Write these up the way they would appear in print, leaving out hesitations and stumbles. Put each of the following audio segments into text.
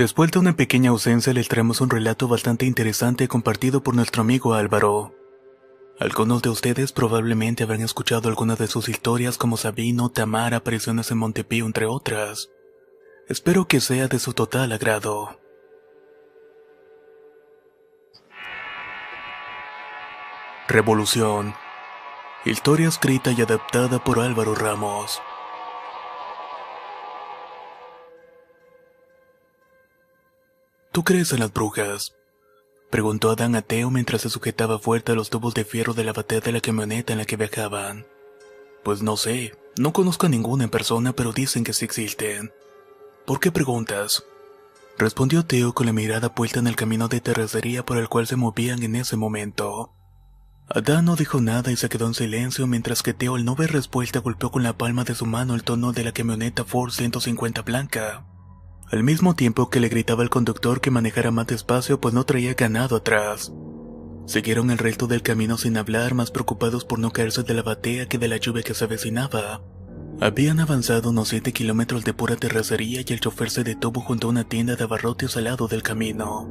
Después de una pequeña ausencia les traemos un relato bastante interesante compartido por nuestro amigo Álvaro. Algunos de ustedes probablemente habrán escuchado algunas de sus historias como Sabino, Tamara, apariciones en Montepío, entre otras. Espero que sea de su total agrado. Revolución. Historia escrita y adaptada por Álvaro Ramos. ¿Tú crees en las brujas?, preguntó Adán a Teo mientras se sujetaba fuerte a los tubos de fierro de la batea de la camioneta en la que viajaban. Pues no sé, no conozco a ninguna en persona, pero dicen que sí existen. ¿Por qué preguntas?, respondió Teo con la mirada puesta en el camino de terracería por el cual se movían en ese momento. Adán no dijo nada y se quedó en silencio mientras que Teo, al no ver respuesta, golpeó con la palma de su mano el tonel de la camioneta Ford 150 blanca, al mismo tiempo que le gritaba al conductor que manejara más despacio pues no traía ganado atrás. Siguieron el resto del camino sin hablar, más preocupados por no caerse de la batea que de la lluvia que se avecinaba. Habían avanzado unos 7 kilómetros de pura terracería y el chofer se detuvo junto a una tienda de abarrotes al lado del camino.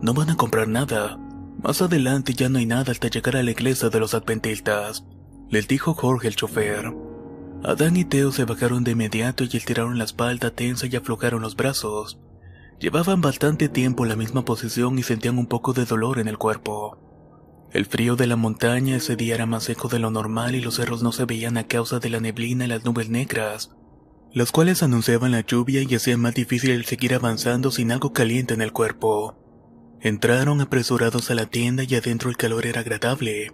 No van a comprar nada. Más adelante ya no hay nada hasta llegar a la iglesia de los adventistas, les dijo Jorge, el chofer. Adán y Teo se bajaron de inmediato y estiraron la espalda tensa y aflojaron los brazos. Llevaban bastante tiempo en la misma posición y sentían un poco de dolor en el cuerpo. El frío de la montaña ese día era más seco de lo normal y los cerros no se veían a causa de la neblina y las nubes negras, las cuales anunciaban la lluvia y hacían más difícil el seguir avanzando sin algo caliente en el cuerpo. Entraron apresurados a la tienda y adentro el calor era agradable.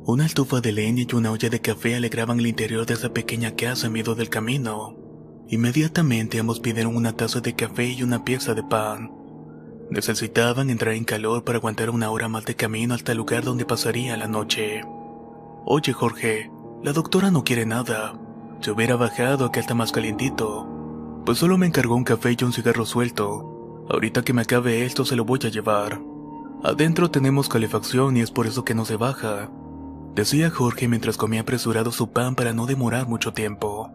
Una estufa de leña y una olla de café alegraban el interior de esa pequeña casa en medio del camino. Inmediatamente ambos pidieron una taza de café y una pieza de pan. Necesitaban entrar en calor para aguantar una hora más de camino hasta el lugar donde pasaría la noche. Oye Jorge, la doctora no quiere nada. Se hubiera bajado a que está más calientito. Pues solo me encargó un café y un cigarro suelto. Ahorita que me acabe esto se lo voy a llevar. Adentro tenemos calefacción y es por eso que no se baja, decía Jorge mientras comía apresurado su pan para no demorar mucho tiempo.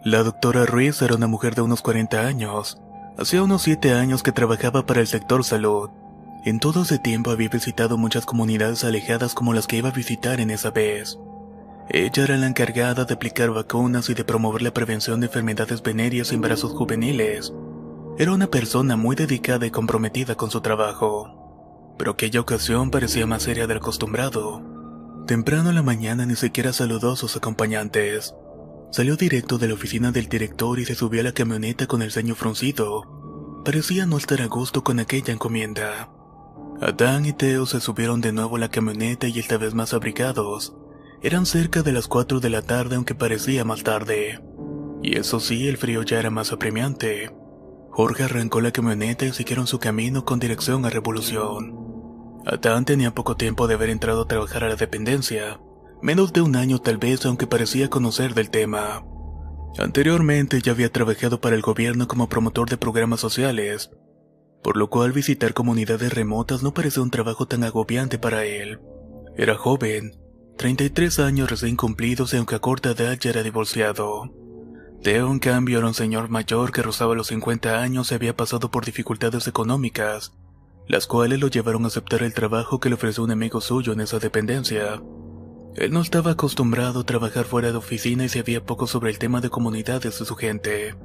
La doctora Ruiz era una mujer de unos 40 años. Hacía unos 7 años que trabajaba para el sector salud. En todo ese tiempo había visitado muchas comunidades alejadas como las que iba a visitar en esa vez. Ella era la encargada de aplicar vacunas y de promover la prevención de enfermedades venéreas y embarazos juveniles. Era una persona muy dedicada y comprometida con su trabajo. Pero aquella ocasión parecía más seria del acostumbrado. Temprano en la mañana ni siquiera saludó a sus acompañantes. Salió directo de la oficina del director y se subió a la camioneta con el ceño fruncido. Parecía no estar a gusto con aquella encomienda. Adán y Teo se subieron de nuevo a la camioneta y esta vez más abrigados. Eran cerca de las 4 de la tarde, aunque parecía más tarde. Y eso sí, el frío ya era más apremiante. Jorge arrancó la camioneta y siguieron su camino con dirección a Revolución. Adán tenía poco tiempo de haber entrado a trabajar a la dependencia, menos de un año tal vez, aunque parecía conocer del tema. Anteriormente ya había trabajado para el gobierno como promotor de programas sociales, por lo cual visitar comunidades remotas no parecía un trabajo tan agobiante para él. Era joven, 33 años recién cumplidos y aunque a corta edad ya era divorciado. Teo, en cambio, era un señor mayor que rozaba los 50 años y había pasado por dificultades económicas, las cuales lo llevaron a aceptar el trabajo que le ofreció un amigo suyo en esa dependencia. Él no estaba acostumbrado a trabajar fuera de oficina y sabía poco sobre el tema de comunidades de su gente.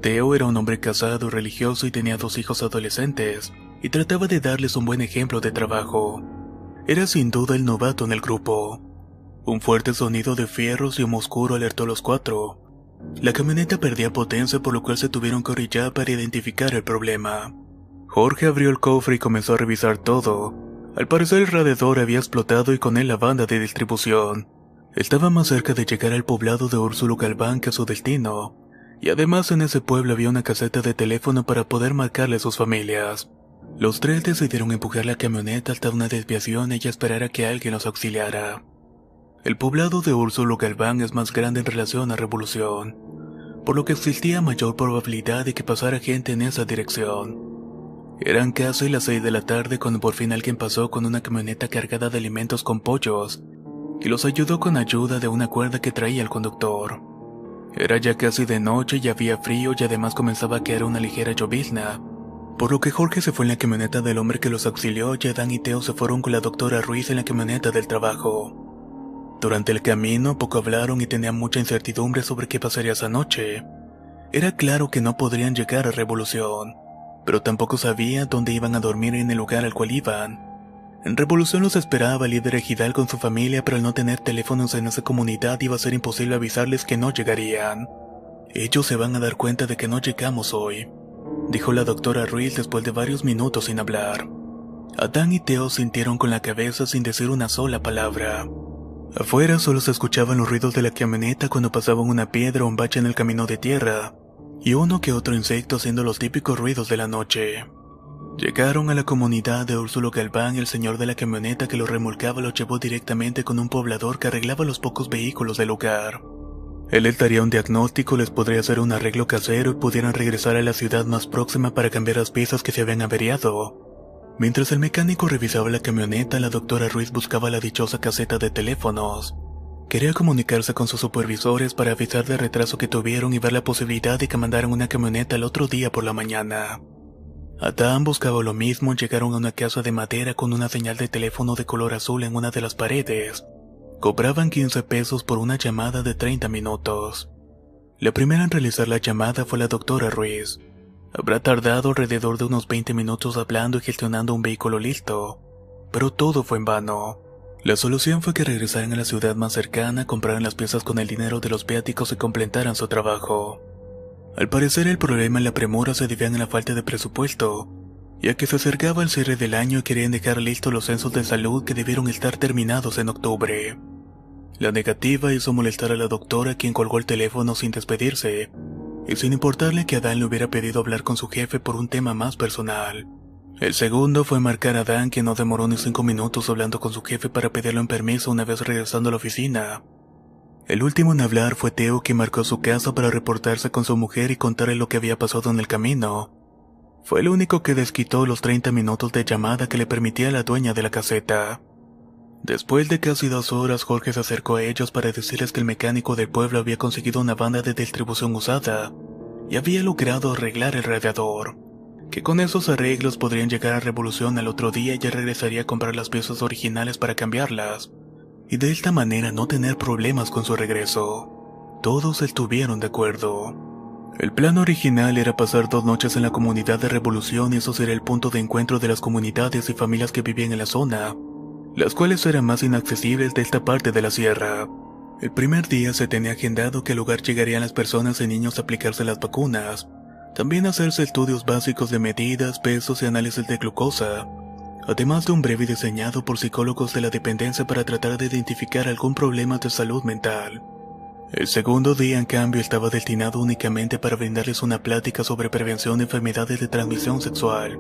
Teo era un hombre casado y religioso y tenía 2 hijos adolescentes, y trataba de darles un buen ejemplo de trabajo. Era sin duda el novato en el grupo. Un fuerte sonido de fierros y humo oscuro alertó a los 4. La camioneta perdía potencia, por lo cual se tuvieron que orillar para identificar el problema. Jorge abrió el cofre y comenzó a revisar todo. Al parecer el radiador había explotado y con él la banda de distribución. Estaba más cerca de llegar al poblado de Úrsulo Galván que a su destino, y además en ese pueblo había una caseta de teléfono para poder marcarle a sus familias. Los 3 decidieron empujar la camioneta hasta una desviación y esperar a que alguien los auxiliara. El poblado de Úrsulo Galván es más grande en relación a Revolución, por lo que existía mayor probabilidad de que pasara gente en esa dirección. Eran casi las 6 de la tarde cuando por fin alguien pasó con una camioneta cargada de alimentos con pollos, y los ayudó con ayuda de una cuerda que traía el conductor. Era ya casi de noche y había frío y además comenzaba a caer una ligera llovizna, Por lo que Jorge se fue en la camioneta del hombre que los auxilió y Adán y Teo se fueron con la doctora Ruiz en la camioneta del trabajo. Durante el camino poco hablaron y tenían mucha incertidumbre sobre qué pasaría esa noche. Era claro que no podrían llegar a Revolución, pero tampoco sabía dónde iban a dormir en el lugar al cual iban. En Revolución los esperaba el líder ejidal con su familia, pero al no tener teléfonos en esa comunidad iba a ser imposible avisarles que no llegarían. Ellos se van a dar cuenta de que no llegamos hoy, dijo la doctora Ruiz después de varios minutos sin hablar. Adán y Teo sintieron con la cabeza sin decir una sola palabra. Afuera solo se escuchaban los ruidos de la camioneta cuando pasaban una piedra o un bache en el camino de tierra, y uno que otro insecto haciendo los típicos ruidos de la noche. Llegaron a la comunidad de Úrsulo Galván y el señor de la camioneta que los remolcaba los llevó directamente con un poblador que arreglaba los pocos vehículos del lugar. Él les daría un diagnóstico, les podría hacer un arreglo casero y pudieran regresar a la ciudad más próxima para cambiar las piezas que se habían averiado. Mientras el mecánico revisaba la camioneta, la doctora Ruiz buscaba la dichosa caseta de teléfonos. Quería comunicarse con sus supervisores para avisar del retraso que tuvieron y ver la posibilidad de que mandaran una camioneta el otro día por la mañana. Adán buscaba lo mismo y llegaron a una casa de madera con una señal de teléfono de color azul en una de las paredes. Cobraban 15 pesos por una llamada de 30 minutos. La primera en realizar la llamada fue la doctora Ruiz. Habrá tardado alrededor de unos 20 minutos hablando y gestionando un vehículo listo, pero todo fue en vano. La solución fue que regresaran a la ciudad más cercana, compraran las piezas con el dinero de los viáticos y completaran su trabajo. Al parecer el problema en la premura se debía a la falta de presupuesto, ya que se acercaba el cierre del año y querían dejar listos los censos de salud que debieron estar terminados en octubre. La negativa hizo molestar a la doctora, quien colgó el teléfono sin despedirse, y sin importarle que Adán le hubiera pedido hablar con su jefe por un tema más personal. El segundo fue marcar a Adán, quien no demoró ni 5 minutos hablando con su jefe para pedirle un permiso una vez regresando a la oficina. El último en hablar fue Teo, quien marcó su casa para reportarse con su mujer y contarle lo que había pasado en el camino. Fue el único que desquitó los 30 minutos de llamada que le permitía a la dueña de la caseta. Después de casi 2 horas, Jorge se acercó a ellos para decirles que el mecánico del pueblo había conseguido una banda de distribución usada y había logrado arreglar el radiador, que con esos arreglos podrían llegar a Revolución al otro día y ya regresaría a comprar las piezas originales para cambiarlas, y de esta manera no tener problemas con su regreso. Todos estuvieron de acuerdo. El plan original era pasar 2 noches en la comunidad de Revolución y eso sería el punto de encuentro de las comunidades y familias que vivían en la zona, las cuales eran más inaccesibles de esta parte de la sierra. El primer día se tenía agendado que al lugar llegarían las personas y niños a aplicarse las vacunas, también a hacerse estudios básicos de medidas, pesos y análisis de glucosa, además de un breve diseñado por psicólogos de la dependencia para tratar de identificar algún problema de salud mental. El segundo día, en cambio, estaba destinado únicamente para brindarles una plática sobre prevención de enfermedades de transmisión sexual,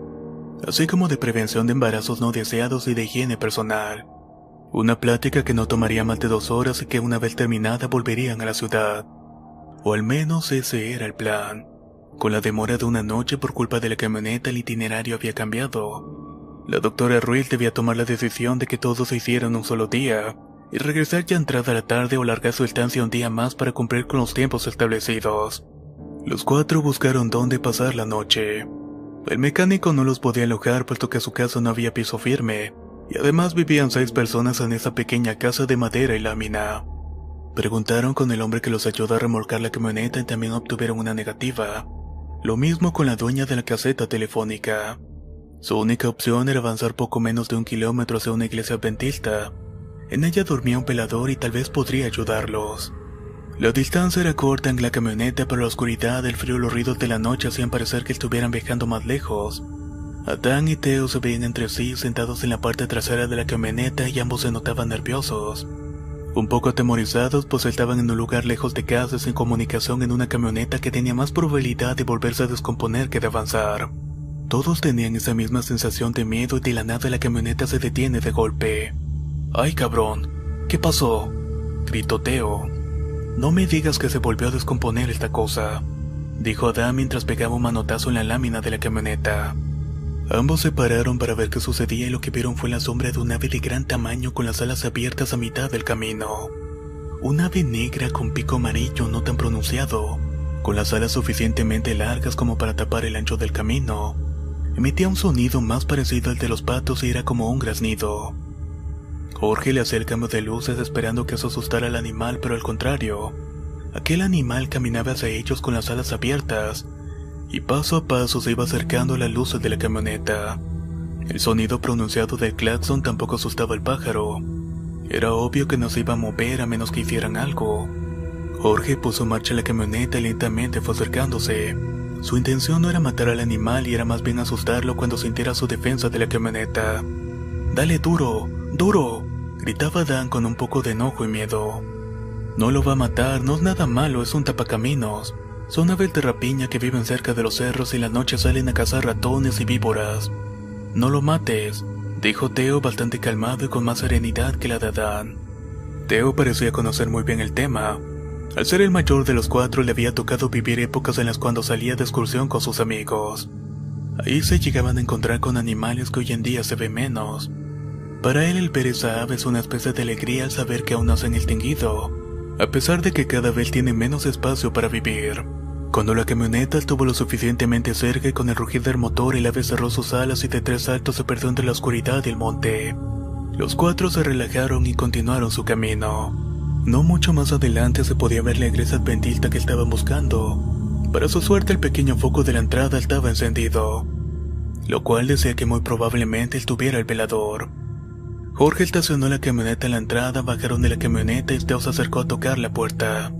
así como de prevención de embarazos no deseados y de higiene personal. Una plática que no tomaría más de 2 horas y que una vez terminada volverían a la ciudad. O al menos ese era el plan. Con la demora de una noche por culpa de la camioneta, el itinerario había cambiado. La doctora Ruiz debía tomar la decisión de que todo se hiciera en un solo día, y regresar ya entrada la tarde o largar su estancia un día más para cumplir con los tiempos establecidos. Los 4 buscaron dónde pasar la noche. El mecánico no los podía alojar puesto que a su casa no había piso firme, y además vivían 6 personas en esa pequeña casa de madera y lámina. Preguntaron con el hombre que los ayudó a remolcar la camioneta y también obtuvieron una negativa. Lo mismo con la dueña de la caseta telefónica. Su única opción era avanzar poco menos de 1 kilómetro hacia una iglesia adventista. En ella dormía un velador y tal vez podría ayudarlos. La distancia era corta en la camioneta, pero la oscuridad, el frío y los ruidos de la noche hacían parecer que estuvieran viajando más lejos. Adán y Teo se veían entre sí sentados en la parte trasera de la camioneta y ambos se notaban nerviosos. Un poco atemorizados, pues estaban en un lugar lejos de casa sin comunicación en una camioneta que tenía más probabilidad de volverse a descomponer que de avanzar. Todos tenían esa misma sensación de miedo y de la nada la camioneta se detiene de golpe. ¡Ay, cabrón! ¿Qué pasó?, gritó Teo. No me digas que se volvió a descomponer esta cosa, dijo Adán mientras pegaba un manotazo en la lámina de la camioneta. Ambos se pararon para ver qué sucedía y lo que vieron fue la sombra de un ave de gran tamaño con las alas abiertas a mitad del camino. Un ave negra con pico amarillo no tan pronunciado, con las alas suficientemente largas como para tapar el ancho del camino. Emitía un sonido más parecido al de los patos y era como un graznido. Jorge le hacía el cambio de luces esperando que eso asustara al animal, pero al contrario, aquel animal caminaba hacia ellos con las alas abiertas y paso a paso se iba acercando a las luces de la camioneta. El sonido pronunciado del claxon tampoco asustaba al pájaro. Era obvio que no se iba a mover a menos que hicieran algo. Jorge puso en marcha la camioneta y lentamente fue acercándose. Su intención no era matar al animal y era más bien asustarlo cuando sintiera su defensa de la camioneta. «¡Dale duro! ¡Duro!», gritaba Dan con un poco de enojo y miedo. «No lo va a matar, no es nada malo, es un tapacaminos. Son aves de rapiña que viven cerca de los cerros y en la noche salen a cazar ratones y víboras. No lo mates», dijo Theo bastante calmado y con más serenidad que la de Dan. Theo parecía conocer muy bien el tema. Al ser el mayor de los 4 le había tocado vivir épocas en las cuando salía de excursión con sus amigos. Ahí se llegaban a encontrar con animales que hoy en día se ven menos. Para él el ver esa ave es una especie de alegría al saber que aún hacen el tinguido, a pesar de que cada vez tiene menos espacio para vivir. Cuando la camioneta estuvo lo suficientemente cerca y con el rugir del motor el ave cerró sus alas y de 3 saltos se perdió entre la oscuridad y el monte. Los 4 se relajaron y continuaron su camino. No mucho más adelante se podía ver la iglesia adventista que estaban buscando. Para su suerte el pequeño foco de la entrada estaba encendido, lo cual decía que muy probablemente estuviera el velador. Jorge estacionó la camioneta en la entrada, bajaron de la camioneta y Theo se acercó a tocar la puerta.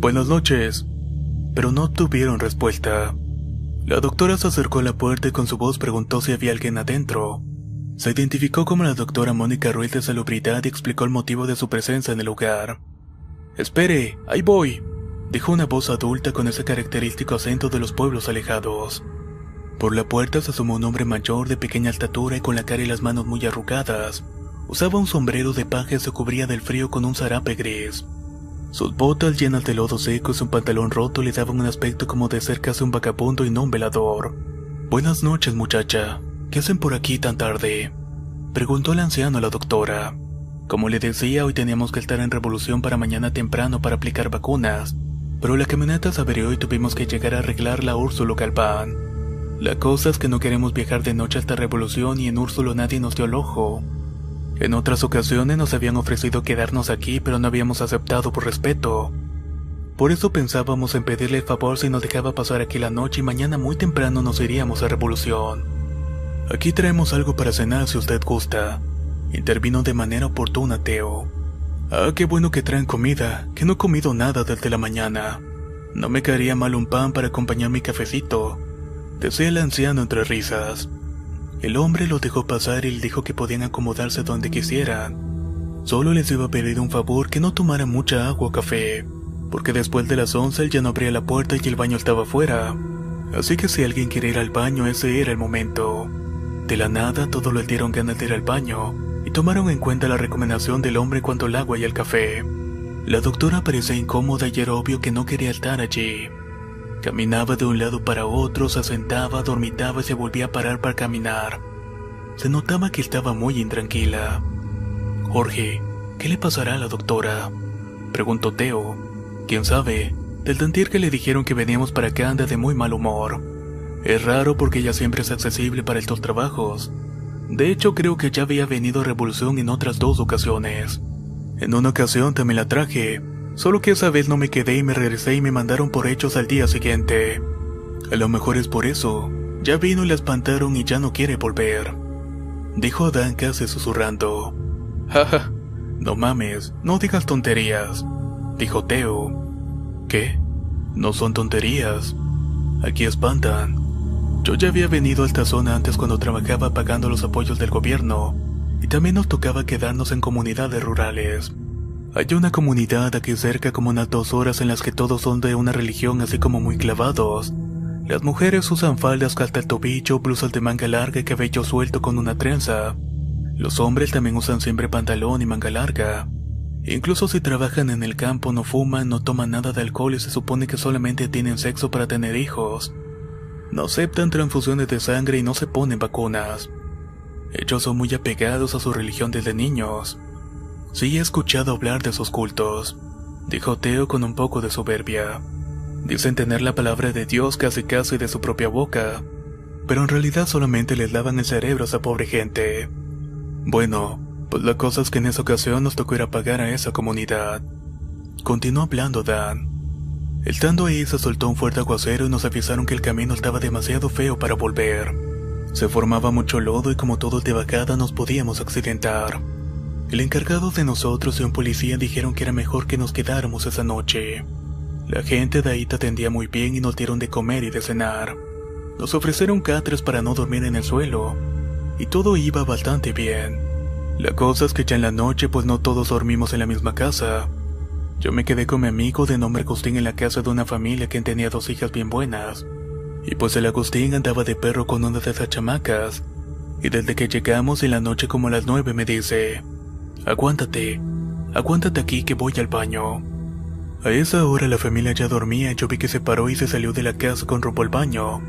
«Buenas noches», pero no obtuvieron respuesta. La doctora se acercó a la puerta y con su voz preguntó si había alguien adentro. Se identificó como la doctora Mónica Ruiz de Salubridad y explicó el motivo de su presencia en el lugar. «Espere, ahí voy», dijo una voz adulta con ese característico acento de los pueblos alejados. Por la puerta se asomó un hombre mayor de pequeña estatura y con la cara y las manos muy arrugadas. Usaba un sombrero de paja y se cubría del frío con un zarape gris. Sus botas llenas de lodo seco y su pantalón roto le daban un aspecto como de ser casi un vagabundo y no un velador. «Buenas noches, muchacha. ¿Qué hacen por aquí tan tarde?», preguntó el anciano a la doctora. «Como le decía, hoy teníamos que estar en Revolución para mañana temprano para aplicar vacunas, pero la camioneta se averió y tuvimos que llegar a arreglarla a Úrsulo Galván. La cosa es que no queremos viajar de noche hasta Revolución y en Úrsulo nadie nos dio el ojo. En otras ocasiones nos habían ofrecido quedarnos aquí, pero no habíamos aceptado por respeto. Por eso pensábamos en pedirle el favor si nos dejaba pasar aquí la noche y mañana muy temprano nos iríamos a Revolución. Aquí traemos algo para cenar si usted gusta», intervino de manera oportuna Theo. «Ah, qué bueno que traen comida, que no he comido nada desde la mañana. No me caería mal un pan para acompañar mi cafecito», decía el anciano entre risas. El hombre los dejó pasar y le dijo que podían acomodarse donde quisieran. Solo les iba a pedir un favor, que no tomaran mucha agua o café, porque después de las 11 él ya no abría la puerta y el baño estaba afuera. Así que si alguien quiere ir al baño, ese era el momento. De la nada, todos les dieron ganas de ir al baño, y tomaron en cuenta la recomendación del hombre cuanto al agua y al café. La doctora parecía incómoda y era obvio que no quería estar allí. Caminaba de un lado para otro, se sentaba, dormitaba y se volvía a parar para caminar. Se notaba que estaba muy intranquila. «Jorge, ¿qué le pasará a la doctora?», preguntó Theo. «¿Quién sabe? Del sentir que le dijeron que veníamos para acá anda de muy mal humor. Es raro porque ella siempre es accesible para estos trabajos. De hecho, creo que ya había venido a Revolución en otras 2 ocasiones. En una ocasión también la traje, solo que esa vez no me quedé y me regresé y me mandaron por hechos al día siguiente. A lo mejor es por eso. Ya vino y la espantaron y ya no quiere volver», dijo Dan casi susurrando. «Jaja, no mames, no digas tonterías», dijo Theo. «¿Qué? No son tonterías. Aquí espantan. Yo ya había venido a esta zona antes cuando trabajaba pagando los apoyos del gobierno, y también nos tocaba quedarnos en comunidades rurales. Hay una comunidad aquí cerca como unas 2 horas en las que todos son de una religión así como muy clavados. Las mujeres usan faldas hasta el tobillo, blusas de manga larga y cabello suelto con una trenza. Los hombres también usan siempre pantalón y manga larga. Incluso si trabajan en el campo no fuman, no toman nada de alcohol y se supone que solamente tienen sexo para tener hijos. No aceptan transfusiones de sangre y no se ponen vacunas. Ellos son muy apegados a su religión desde niños. Sí he escuchado hablar de esos cultos», dijo Theo con un poco de soberbia. Dicen tener la palabra de Dios casi de su propia boca, pero en realidad solamente les lavan el cerebro a esa pobre gente. Bueno, pues la cosa es que en esa ocasión nos tocó ir a pagar a esa comunidad. Continuó hablando Dan. Estando ahí se soltó un fuerte aguacero y nos avisaron que el camino estaba demasiado feo para volver. Se formaba mucho lodo y como todo es de bajada nos podíamos accidentar. El encargado de nosotros y un policía dijeron que era mejor que nos quedáramos esa noche. La gente de ahí te atendía muy bien y nos dieron de comer y de cenar. Nos ofrecieron catres para no dormir en el suelo, y todo iba bastante bien. La cosa es que ya en la noche pues no todos dormimos en la misma casa. Yo me quedé con mi amigo de nombre Agustín en la casa de una familia que tenía 2 hijas bien buenas. Y pues el Agustín andaba de perro con una de esas chamacas. Y desde que llegamos en la noche como a las 9 me dice: aguántate aquí que voy al baño. A esa hora la familia ya dormía y yo vi que se paró y se salió de la casa con rumbo al baño.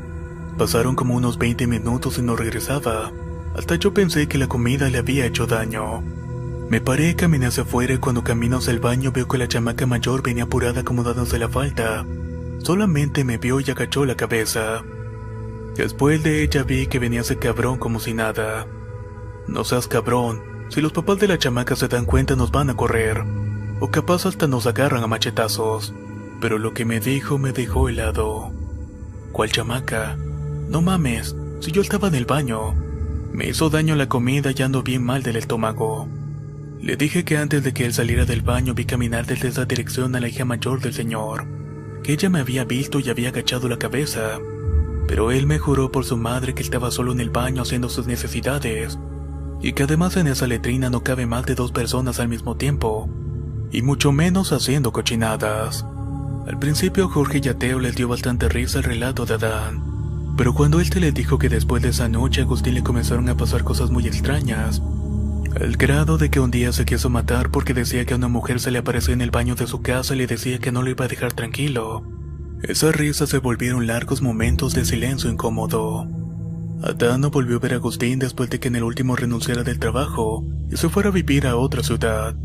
Pasaron como unos 20 minutos y no regresaba. Hasta yo pensé que la comida le había hecho daño. Me paré y caminé hacia afuera y cuando camino hacia el baño veo que la chamaca mayor venía apurada acomodándose la falda. Solamente me vio y agachó la cabeza. Después de ella vi que venía ese cabrón como si nada. No seas cabrón, si los papás de la chamaca se dan cuenta nos van a correr. O capaz hasta nos agarran a machetazos. Pero lo que me dijo me dejó helado. ¿Cuál chamaca? No mames, si yo estaba en el baño. Me hizo daño la comida y ando bien mal del estómago. Le dije que antes de que él saliera del baño vi caminar desde esa dirección a la hija mayor del señor, que ella me había visto y había agachado la cabeza, pero él me juró por su madre que estaba solo en el baño haciendo sus necesidades, y que además en esa letrina no cabe más de 2 personas al mismo tiempo, y mucho menos haciendo cochinadas. Al principio Jorge y a Teo les dio bastante risa el relato de Adán, pero cuando él les dijo que después de esa noche a Agustín le comenzaron a pasar cosas muy extrañas, al grado de que un día se quiso matar porque decía que a una mujer se le apareció en el baño de su casa y le decía que no lo iba a dejar tranquilo. Esas risas se volvieron largos momentos de silencio incómodo. Adán no volvió a ver a Agustín después de que en el último renunciara del trabajo y se fuera a vivir a otra ciudad.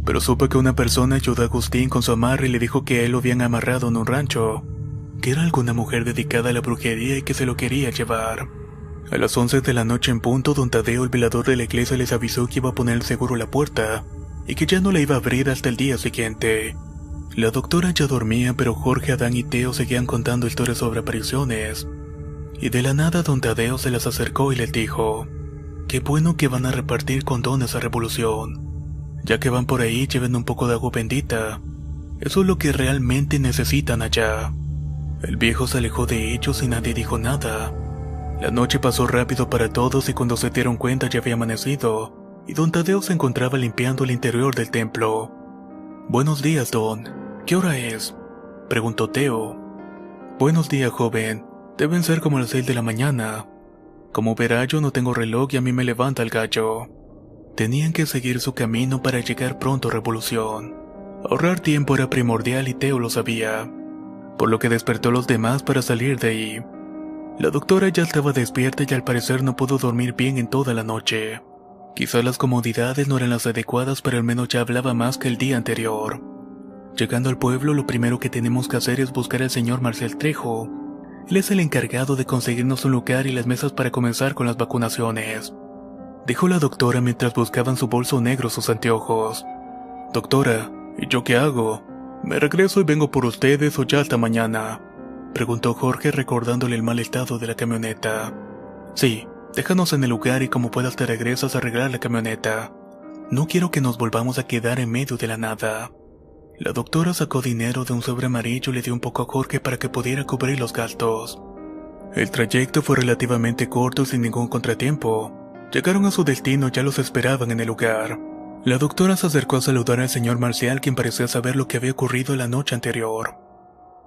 Pero supo que una persona ayudó a Agustín con su amarre y le dijo que a él lo habían amarrado en un rancho, que era alguna mujer dedicada a la brujería y que se lo quería llevar. A las 11 de la noche en punto, don Tadeo, el velador de la iglesia, les avisó que iba a poner seguro la puerta y que ya no la iba a abrir hasta el día siguiente. La doctora ya dormía, pero Jorge, Adán y Teo seguían contando historias sobre apariciones. Y de la nada don Tadeo se las acercó y les dijo: qué bueno que van a repartir condones a Revolución. Ya que van por ahí, lleven un poco de agua bendita. Eso es lo que realmente necesitan allá. El viejo se alejó de ellos y nadie dijo nada. La noche pasó rápido para todos y cuando se dieron cuenta ya había amanecido, y don Tadeo se encontraba limpiando el interior del templo. «Buenos días, don. ¿Qué hora es?», preguntó Teo. «Buenos días, joven. Deben ser como las 6 de la mañana. Como verá, yo no tengo reloj y a mí me levanta el gallo». Tenían que seguir su camino para llegar pronto a Revolución. Ahorrar tiempo era primordial y Teo lo sabía, por lo que despertó a los demás para salir de ahí. La doctora ya estaba despierta y al parecer no pudo dormir bien en toda la noche. Quizá las comodidades no eran las adecuadas, pero al menos ya hablaba más que el día anterior. Llegando al pueblo, lo primero que tenemos que hacer es buscar al señor Marcial Trejo. Él es el encargado de conseguirnos un lugar y las mesas para comenzar con las vacunaciones, dijo la doctora mientras buscaba en su bolso negro sus anteojos. «Doctora, ¿y yo qué hago? ¿Me regreso y vengo por ustedes o ya hasta mañana?», preguntó Jorge recordándole el mal estado de la camioneta. «Sí, déjanos en el lugar y como puedas te regresas a arreglar la camioneta. No quiero que nos volvamos a quedar en medio de la nada». La doctora sacó dinero de un sobre amarillo y le dio un poco a Jorge para que pudiera cubrir los gastos. El trayecto fue relativamente corto y sin ningún contratiempo. Llegaron a su destino y ya los esperaban en el lugar. La doctora se acercó a saludar al señor Marcial, quien parecía saber lo que había ocurrido la noche anterior.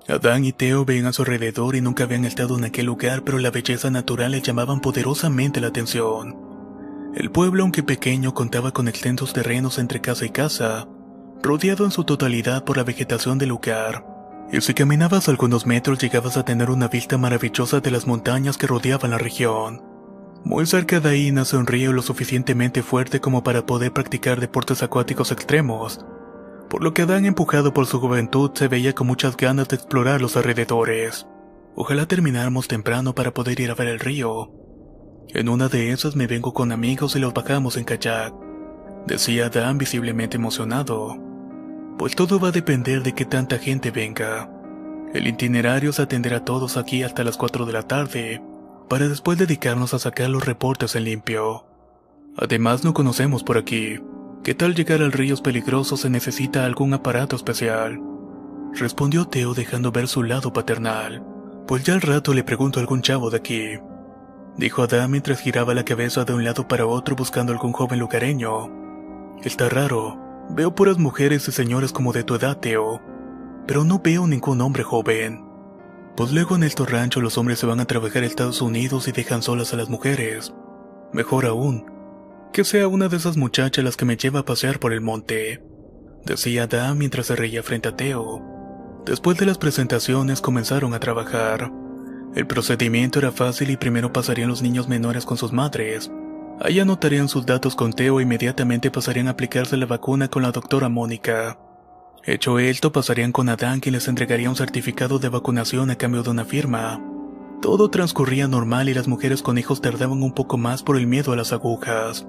Adán y Teo veían a su alrededor y nunca habían estado en aquel lugar, pero la belleza natural les llamaban poderosamente la atención. El pueblo, aunque pequeño, contaba con extensos terrenos entre casa y casa, rodeado en su totalidad por la vegetación del lugar. Y si caminabas algunos metros llegabas a tener una vista maravillosa de las montañas que rodeaban la región. Muy cerca de ahí nace un río lo suficientemente fuerte como para poder practicar deportes acuáticos extremos. por lo que Adán, empujado por su juventud, se veía con muchas ganas de explorar los alrededores. Ojalá termináramos temprano para poder ir a ver el río. En una de esas me vengo con amigos y los bajamos en kayak, decía Adán visiblemente emocionado. Pues todo va a depender de que tanta gente venga. El itinerario es atender a todos aquí hasta las 4 de la tarde, para después dedicarnos a sacar los reportes en limpio. Además no conocemos por aquí. ¿Qué tal llegar al río es peligroso? Se necesita algún aparato especial, respondió Teo dejando ver su lado paternal. Pues ya al rato le pregunto a algún chavo de aquí, dijo Adán mientras giraba la cabeza de un lado para otro buscando algún joven lugareño. Está raro, veo puras mujeres y señores como de tu edad, Teo, pero no veo ningún hombre joven. Pues luego en estos ranchos los hombres se van a trabajar a Estados Unidos y dejan solas a las mujeres. Mejor aún, que sea una de esas muchachas las que me lleva a pasear por el monte, decía Adán mientras se reía frente a Teo. Después de las presentaciones comenzaron a trabajar. El procedimiento era fácil y primero pasarían los niños menores con sus madres. Ahí anotarían sus datos con Teo e inmediatamente pasarían a aplicarse la vacuna con la doctora Mónica. Hecho esto, pasarían con Adán, quien les entregaría un certificado de vacunación a cambio de una firma. Todo transcurría normal y las mujeres con hijos tardaban un poco más por el miedo a las agujas.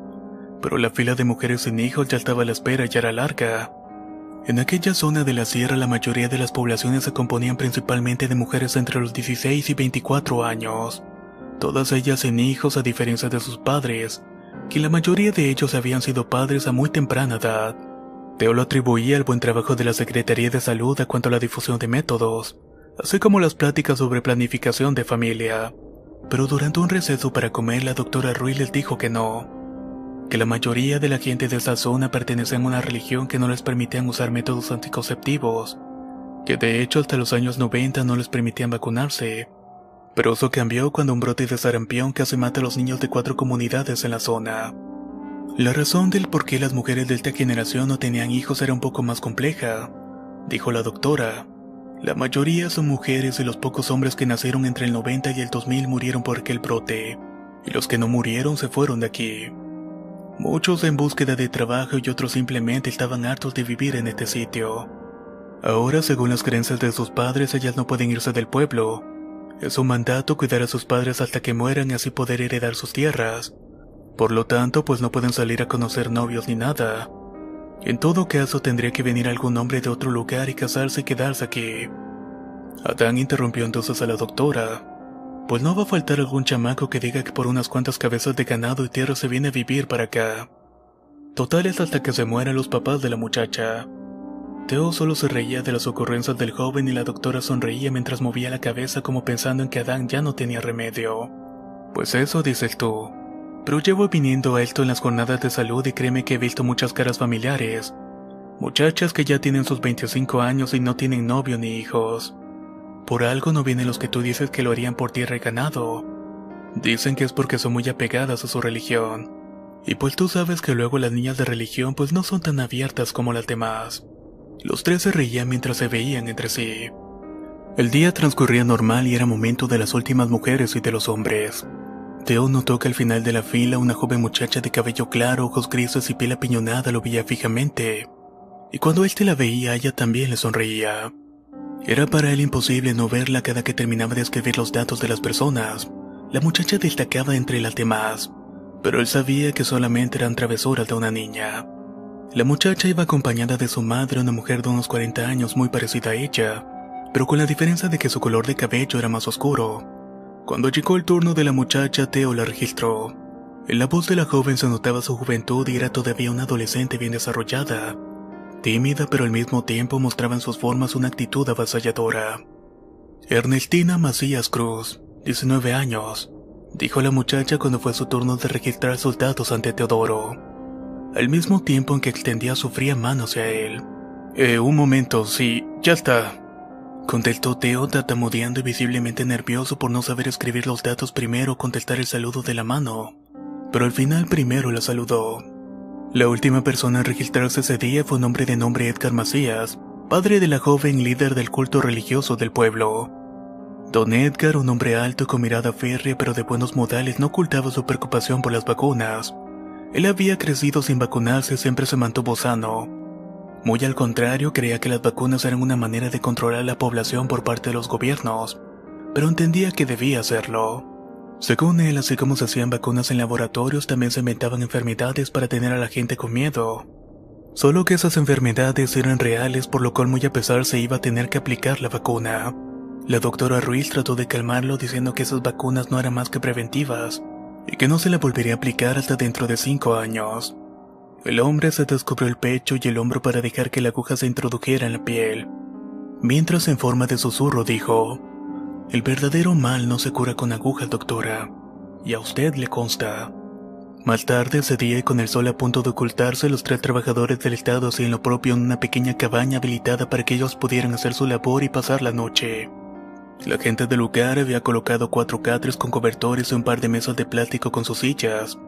Pero la fila de mujeres sin hijos ya estaba a la espera y ya era larga. En aquella zona de la sierra la mayoría de las poblaciones se componían principalmente de mujeres entre los 16 y 24 años. Todas ellas sin hijos a diferencia de sus padres, que la mayoría de ellos habían sido padres a muy temprana edad. Teo lo atribuía al buen trabajo de la Secretaría de Salud a cuanto a la difusión de métodos, así como las pláticas sobre planificación de familia. Pero durante un receso para comer la doctora Ruiz les dijo que no, que la mayoría de la gente de esa zona pertenecían a una religión que no les permitían usar métodos anticonceptivos, que de hecho hasta los años 90 no les permitían vacunarse. Pero eso cambió cuando un brote de sarampión casi mata a los niños de 4 comunidades en la zona. La razón del por qué las mujeres de esta generación no tenían hijos era un poco más compleja, dijo la doctora. La mayoría son mujeres y los pocos hombres que nacieron entre el 90 y el 2000 murieron por aquel brote, y los que no murieron se fueron de aquí. Muchos en búsqueda de trabajo y otros simplemente estaban hartos de vivir en este sitio. Ahora, según las creencias de sus padres, ellas no pueden irse del pueblo. Es un mandato cuidar a sus padres hasta que mueran y así poder heredar sus tierras. Por lo tanto, pues no pueden salir a conocer novios ni nada. En todo caso, tendría que venir algún hombre de otro lugar y casarse y quedarse aquí. Adán interrumpió entonces a la doctora. Pues no va a faltar algún chamaco que diga que por unas cuantas cabezas de ganado y tierra se viene a vivir para acá. Total es hasta que se mueran los papás de la muchacha. Teo solo se reía de las ocurrencias del joven y la doctora sonreía mientras movía la cabeza como pensando en que Adán ya no tenía remedio. Pues eso dices tú. Pero llevo viniendo a esto en las jornadas de salud y créeme que he visto muchas caras familiares. Muchachas que ya tienen sus 25 años y no tienen novio ni hijos. Por algo no vienen los que tú dices que lo harían por tierra y ganado. Dicen que es porque son muy apegadas a su religión. Y pues tú sabes que luego las niñas de religión pues no son tan abiertas como las demás. Los tres se reían mientras se veían entre sí. El día transcurría normal y era momento de las últimas mujeres y de los hombres. Teo notó que al final de la fila una joven muchacha de cabello claro, ojos grises y piel apiñonada lo veía fijamente. Y cuando éste la veía, ella también le sonreía. Era para él imposible no verla cada que terminaba de escribir los datos de las personas. La muchacha destacaba entre las demás, pero él sabía que solamente eran travesuras de una niña. La muchacha iba acompañada de su madre, una mujer de unos 40 años muy parecida a ella, pero con la diferencia de que su color de cabello era más oscuro. Cuando llegó el turno de la muchacha, Teo la registró. En la voz de la joven se notaba su juventud y era todavía una adolescente bien desarrollada. Tímida, pero al mismo tiempo mostraba en sus formas una actitud avasalladora. Ernestina Macías Cruz, 19 años, dijo la muchacha cuando fue su turno de registrar sus datos ante Teodoro, al mismo tiempo en que extendía su fría mano hacia él. Un momento, sí, ya está, contestó Teo tartamudeando y visiblemente nervioso por no saber escribir los datos primero o contestar el saludo de la mano, pero al final primero la saludó. La última persona en registrarse ese día fue un hombre de nombre Edgar Macías, padre de la joven líder del culto religioso del pueblo. Don Edgar, un hombre alto con mirada férrea pero de buenos modales, no ocultaba su preocupación por las vacunas. Él había crecido sin vacunarse y siempre se mantuvo sano. Muy al contrario, creía que las vacunas eran una manera de controlar la población por parte de los gobiernos, pero entendía que debía hacerlo. Según él, así como se hacían vacunas en laboratorios, también se inventaban enfermedades para tener a la gente con miedo. Solo que esas enfermedades eran reales, por lo cual muy a pesar se iba a tener que aplicar la vacuna. La doctora Ruiz trató de calmarlo diciendo que esas vacunas no eran más que preventivas, y que no se la volvería a aplicar hasta dentro de 5 años. El hombre se descubrió el pecho y el hombro para dejar que la aguja se introdujera en la piel. Mientras en forma de susurro dijo: "El verdadero mal no se cura con agujas, doctora, y a usted le consta". Más tarde ese día, y con el sol a punto de ocultarse, los 3 trabajadores del estado hacían lo propio en una pequeña cabaña habilitada para que ellos pudieran hacer su labor y pasar la noche. La gente del lugar había colocado 4 catres con cobertores y un par de mesas de plástico con sus sillas.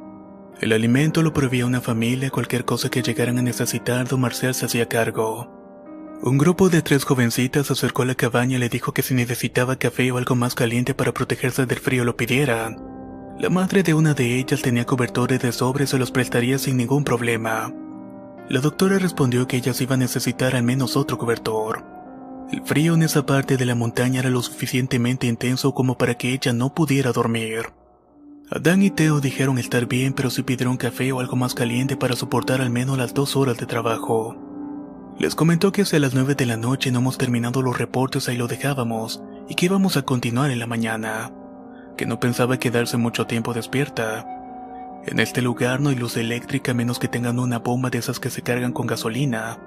El alimento lo proveía una familia, cualquier cosa que llegaran a necesitar, don Marcial se hacía cargo. Un grupo de 3 jovencitas se acercó a la cabaña y le dijo que si necesitaba café o algo más caliente para protegerse del frío lo pidieran. La madre de una de ellas tenía cobertores de sobre y se los prestaría sin ningún problema. La doctora respondió que ellas iban a necesitar al menos otro cobertor. El frío en esa parte de la montaña era lo suficientemente intenso como para que ella no pudiera dormir. Adán y Teo dijeron estar bien, pero sí pidieron café o algo más caliente para soportar al menos las 2 horas de trabajo. Les comentó que hacia las 9 de la noche no hemos terminado los reportes, ahí lo dejábamos, y que íbamos a continuar en la mañana, que no pensaba quedarse mucho tiempo despierta. En este lugar no hay luz eléctrica a menos que tengan una bomba de esas que se cargan con gasolina,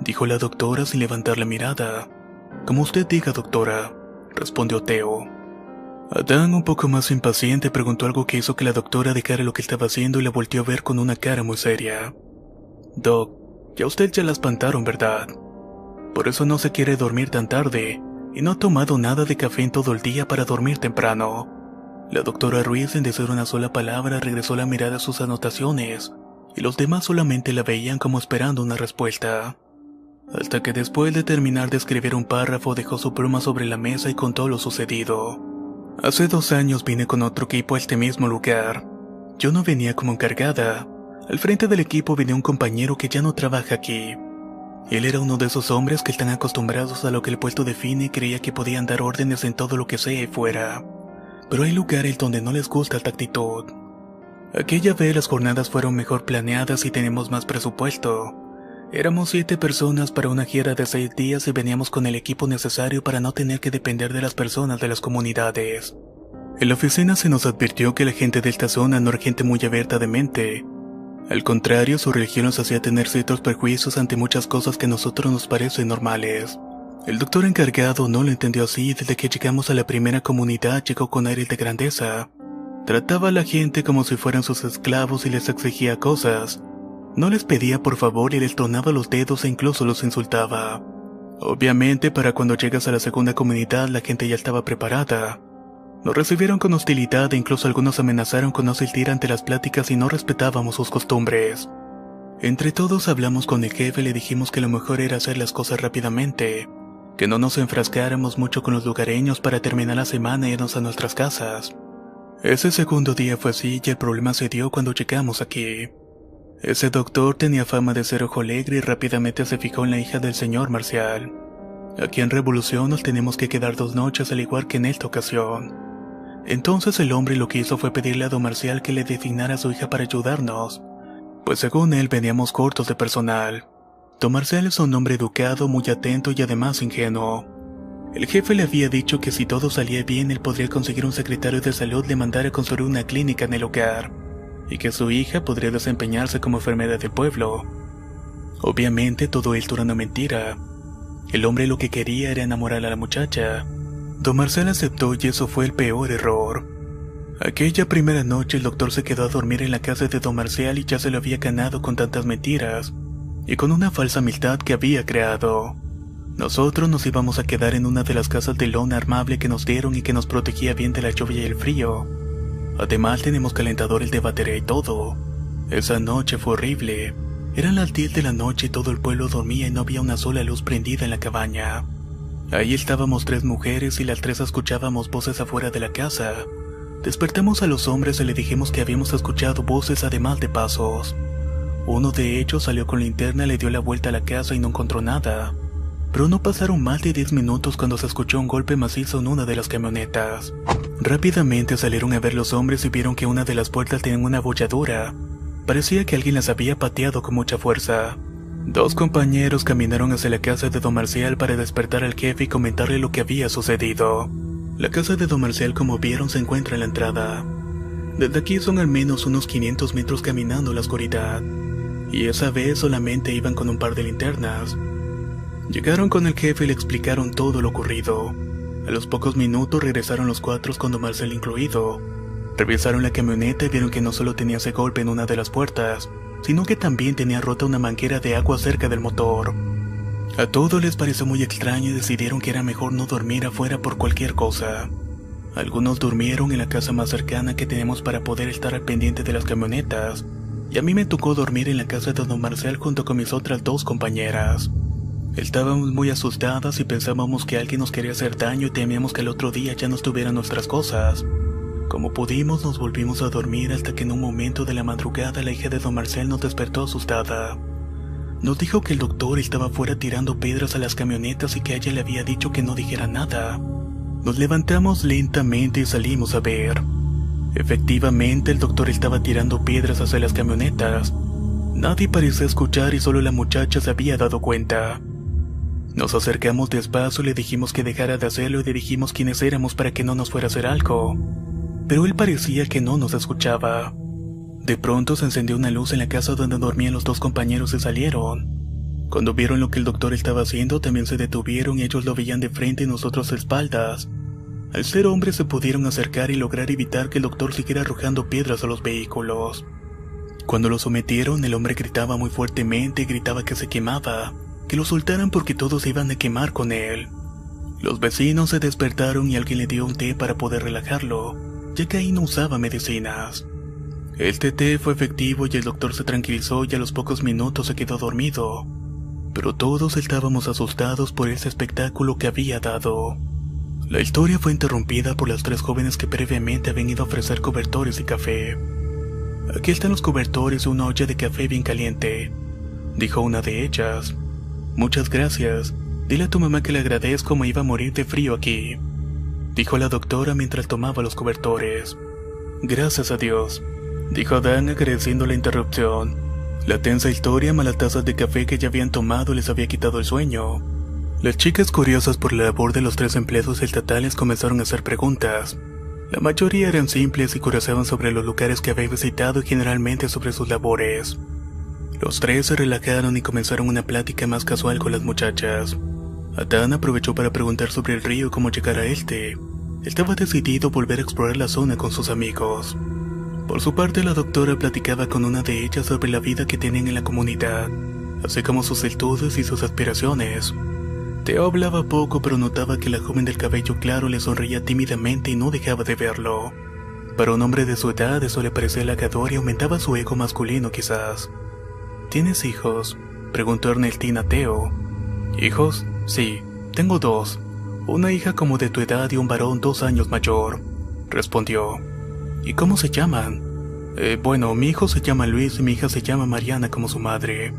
dijo la doctora sin levantar la mirada. Como usted diga, doctora, respondió Teo. Adán, un poco más impaciente, preguntó algo que hizo que la doctora dejara lo que estaba haciendo y la volteó a ver con una cara muy seria. Doc, ya usted ya la espantaron, ¿verdad? Por eso no se quiere dormir tan tarde, y no ha tomado nada de café en todo el día para dormir temprano. La doctora Ruiz, sin decir una sola palabra, regresó la mirada a sus anotaciones, y los demás solamente la veían como esperando una respuesta. Hasta que después de terminar de escribir un párrafo, dejó su pluma sobre la mesa y contó lo sucedido. Hace 2 años vine con otro equipo a este mismo lugar. Yo no venía como encargada. Al frente del equipo venía un compañero que ya no trabaja aquí. Él era uno de esos hombres que están acostumbrados a lo que el puesto define y creía que podían dar órdenes en todo lo que sea y fuera. Pero hay lugares donde no les gusta esta actitud. Aquella vez las jornadas fueron mejor planeadas y tenemos más presupuesto. Éramos 7 personas para una gira de 6 días y veníamos con el equipo necesario para no tener que depender de las personas de las comunidades. En la oficina se nos advirtió que la gente de esta zona no era gente muy abierta de mente. Al contrario, su religión nos hacía tener ciertos prejuicios ante muchas cosas que a nosotros nos parecen normales. El doctor encargado no lo entendió así y desde que llegamos a la primera comunidad llegó con aires de grandeza. Trataba a la gente como si fueran sus esclavos y les exigía cosas. No les pedía por favor y les tronaba los dedos e incluso los insultaba. Obviamente, para cuando llegas a la segunda comunidad la gente ya estaba preparada. Nos recibieron con hostilidad e incluso algunos amenazaron con no asistir ante las pláticas si no respetábamos sus costumbres. Entre todos hablamos con el jefe y le dijimos que lo mejor era hacer las cosas rápidamente, que no nos enfrascáramos mucho con los lugareños para terminar la semana e irnos a nuestras casas. Ese segundo día fue así y el problema se dio cuando llegamos aquí. Ese doctor tenía fama de ser ojo alegre y rápidamente se fijó en la hija del señor Marcial. Aquí en Revolución nos tenemos que quedar 2 noches al igual que en esta ocasión. Entonces el hombre lo que hizo fue pedirle a don Marcial que le designara a su hija para ayudarnos, pues según él veníamos cortos de personal. Don Marcial es un hombre educado, muy atento y además ingenuo. El jefe le había dicho que si todo salía bien él podría conseguir un secretario de salud le mandara a construir una clínica en el hogar, y que su hija podría desempeñarse como enfermera del pueblo. Obviamente todo esto era una mentira. El hombre lo que quería era enamorar a la muchacha. Don Marcial aceptó y eso fue el peor error. Aquella primera noche el doctor se quedó a dormir en la casa de don Marcial y ya se lo había ganado con tantas mentiras y con una falsa amistad que había creado. Nosotros nos íbamos a quedar en una de las casas de lona armable que nos dieron y que nos protegía bien de la lluvia y el frío. Además tenemos calentadores de batería y todo. Esa noche fue horrible. Eran las 10 de la noche y todo el pueblo dormía y no había una sola luz prendida en la cabaña. Ahí estábamos 3 mujeres y las 3 escuchábamos voces afuera de la casa. Despertamos a los hombres y le dijimos que habíamos escuchado voces además de pasos. Uno de ellos salió con linterna, le dio la vuelta a la casa y no encontró nada. Pero no pasaron más de 10 minutos cuando se escuchó un golpe macizo en una de las camionetas. Rápidamente salieron a ver los hombres y vieron que una de las puertas tenía una abolladura. Parecía que alguien las había pateado con mucha fuerza. Dos compañeros caminaron hacia la casa de don Marcial para despertar al jefe y comentarle lo que había sucedido. La casa de don Marcial, como vieron, se encuentra en la entrada. Desde aquí son al menos unos 500 metros caminando en la oscuridad. Y esa vez solamente iban con un par de linternas. Llegaron con el jefe y le explicaron todo lo ocurrido. A los pocos minutos regresaron los cuatro con don Marcial incluido. Revisaron la camioneta y vieron que no solo tenía ese golpe en una de las puertas, sino que también tenía rota una manguera de agua cerca del motor. A todos les pareció muy extraño y decidieron que era mejor no dormir afuera por cualquier cosa. Algunos durmieron en la casa más cercana que tenemos para poder estar al pendiente de las camionetas, y a mí me tocó dormir en la casa de don Marcial junto con mis otras dos compañeras. Estábamos muy asustadas y pensábamos que alguien nos quería hacer daño y temíamos que el otro día ya no estuvieran nuestras cosas. Como pudimos nos volvimos a dormir hasta que en un momento de la madrugada la hija de don Marcial nos despertó asustada. Nos dijo que el doctor estaba afuera tirando piedras a las camionetas y que ella le había dicho que no dijera nada. Nos levantamos lentamente y salimos a ver. Efectivamente, el doctor estaba tirando piedras hacia las camionetas. Nadie parecía escuchar y solo la muchacha se había dado cuenta. Nos acercamos despacio y le dijimos que dejara de hacerlo y le dijimos quiénes éramos para que no nos fuera a hacer algo. Pero él parecía que no nos escuchaba. De pronto se encendió una luz en la casa donde dormían los dos compañeros y salieron. Cuando vieron lo que el doctor estaba haciendo, también se detuvieron y ellos lo veían de frente y nosotros de espaldas. Al ser hombres se pudieron acercar y lograr evitar que el doctor siguiera arrojando piedras a los vehículos. Cuando lo sometieron, el hombre gritaba muy fuertemente y gritaba que se quemaba, que lo soltaran porque todos se iban a quemar con él. Los vecinos se despertaron y alguien le dio un té para poder relajarlo, ya que ahí no usaba medicinas. Este té fue efectivo y el doctor se tranquilizó y a los pocos minutos se quedó dormido. Pero todos estábamos asustados por ese espectáculo que había dado. La historia fue interrumpida por las tres jóvenes que previamente habían ido a ofrecer cobertores y café. Aquí están los cobertores y una olla de café bien caliente, dijo una de ellas. Muchas gracias. Dile a tu mamá que le agradezco, me iba a morir de frío aquí, dijo la doctora mientras tomaba los cobertores. Gracias a Dios, dijo Dan agradeciendo la interrupción. La tensa historia más las tazas de café que ya habían tomado les había quitado el sueño. Las chicas, curiosas por la labor de los tres empleados estatales, comenzaron a hacer preguntas. La mayoría eran simples y curiosaban sobre los lugares que habían visitado y generalmente sobre sus labores. Los tres se relajaron y comenzaron una plática más casual con las muchachas. Adán aprovechó para preguntar sobre el río y cómo llegar a este. Estaba decidido a volver a explorar la zona con sus amigos. Por su parte, la doctora platicaba con una de ellas sobre la vida que tenían en la comunidad, así como sus estudios y sus aspiraciones. Teo hablaba poco, pero notaba que la joven del cabello claro le sonreía tímidamente y no dejaba de verlo. Para un hombre de su edad eso le parecía halagador y aumentaba su ego masculino quizás. ¿Tienes hijos?, preguntó Ernestina a Teo. ¿Hijos? Sí, tengo dos. Una hija como de tu edad y un varón 2 años mayor, respondió. ¿Y cómo se llaman? Bueno, mi hijo se llama Luis y mi hija se llama Mariana como su madre.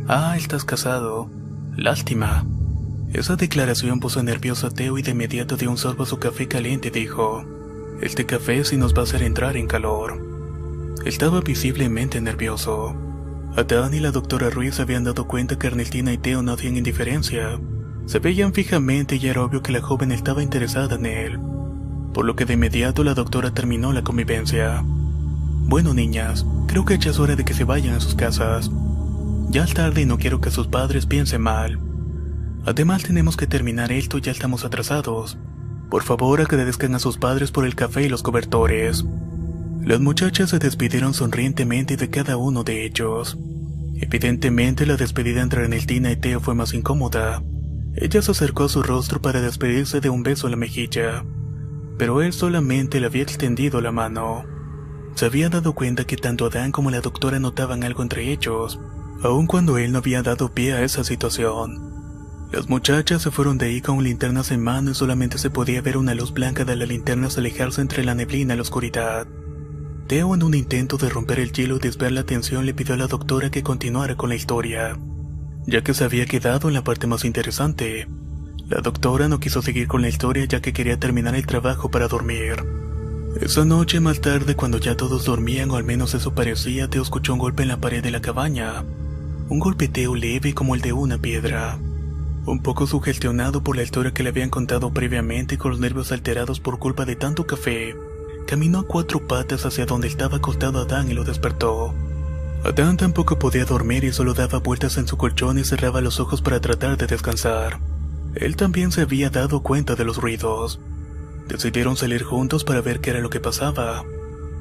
Ah, estás casado. Lástima. Esa declaración puso nervioso a Teo y de inmediato dio un sorbo a su café caliente y dijo: este café sí nos va a hacer entrar en calor. Estaba visiblemente nervioso. Adán y la doctora Ruiz habían dado cuenta que Ernestina y Teo no hacían indiferencia. Se veían fijamente y era obvio que la joven estaba interesada en él. Por lo que de inmediato la doctora terminó la convivencia. Bueno, niñas, creo que ya es hora de que se vayan a sus casas. Ya es tarde y no quiero que sus padres piensen mal. Además tenemos que terminar esto y ya estamos atrasados. Por favor, agradezcan a sus padres por el café y los cobertores. Las muchachas se despidieron sonrientemente de cada uno de ellos. Evidentemente la despedida entre Ernestina y Teo fue más incómoda. Ella se acercó a su rostro para despedirse de un beso en la mejilla, pero él solamente le había extendido la mano. Se había dado cuenta que tanto Adán como la doctora notaban algo entre ellos, aun cuando él no había dado pie a esa situación. Las muchachas se fueron de ahí con linternas en mano y solamente se podía ver una luz blanca de las linternas alejarse entre la neblina y la oscuridad. Teo, en un intento de romper el hielo y desviar la atención, le pidió a la doctora que continuara con la historia, ya que se había quedado en la parte más interesante. La doctora no quiso seguir con la historia ya que quería terminar el trabajo para dormir. Esa noche, más tarde, cuando ya todos dormían, o al menos eso parecía, Teo escuchó un golpe en la pared de la cabaña. Un golpeteo leve como el de una piedra. Un poco sugestionado por la historia que le habían contado previamente y con los nervios alterados por culpa de tanto café, caminó a 4 patas hacia donde estaba acostado Adán y lo despertó. Adán tampoco podía dormir y solo daba vueltas en su colchón y cerraba los ojos para tratar de descansar. Él también se había dado cuenta de los ruidos. Decidieron salir juntos para ver qué era lo que pasaba.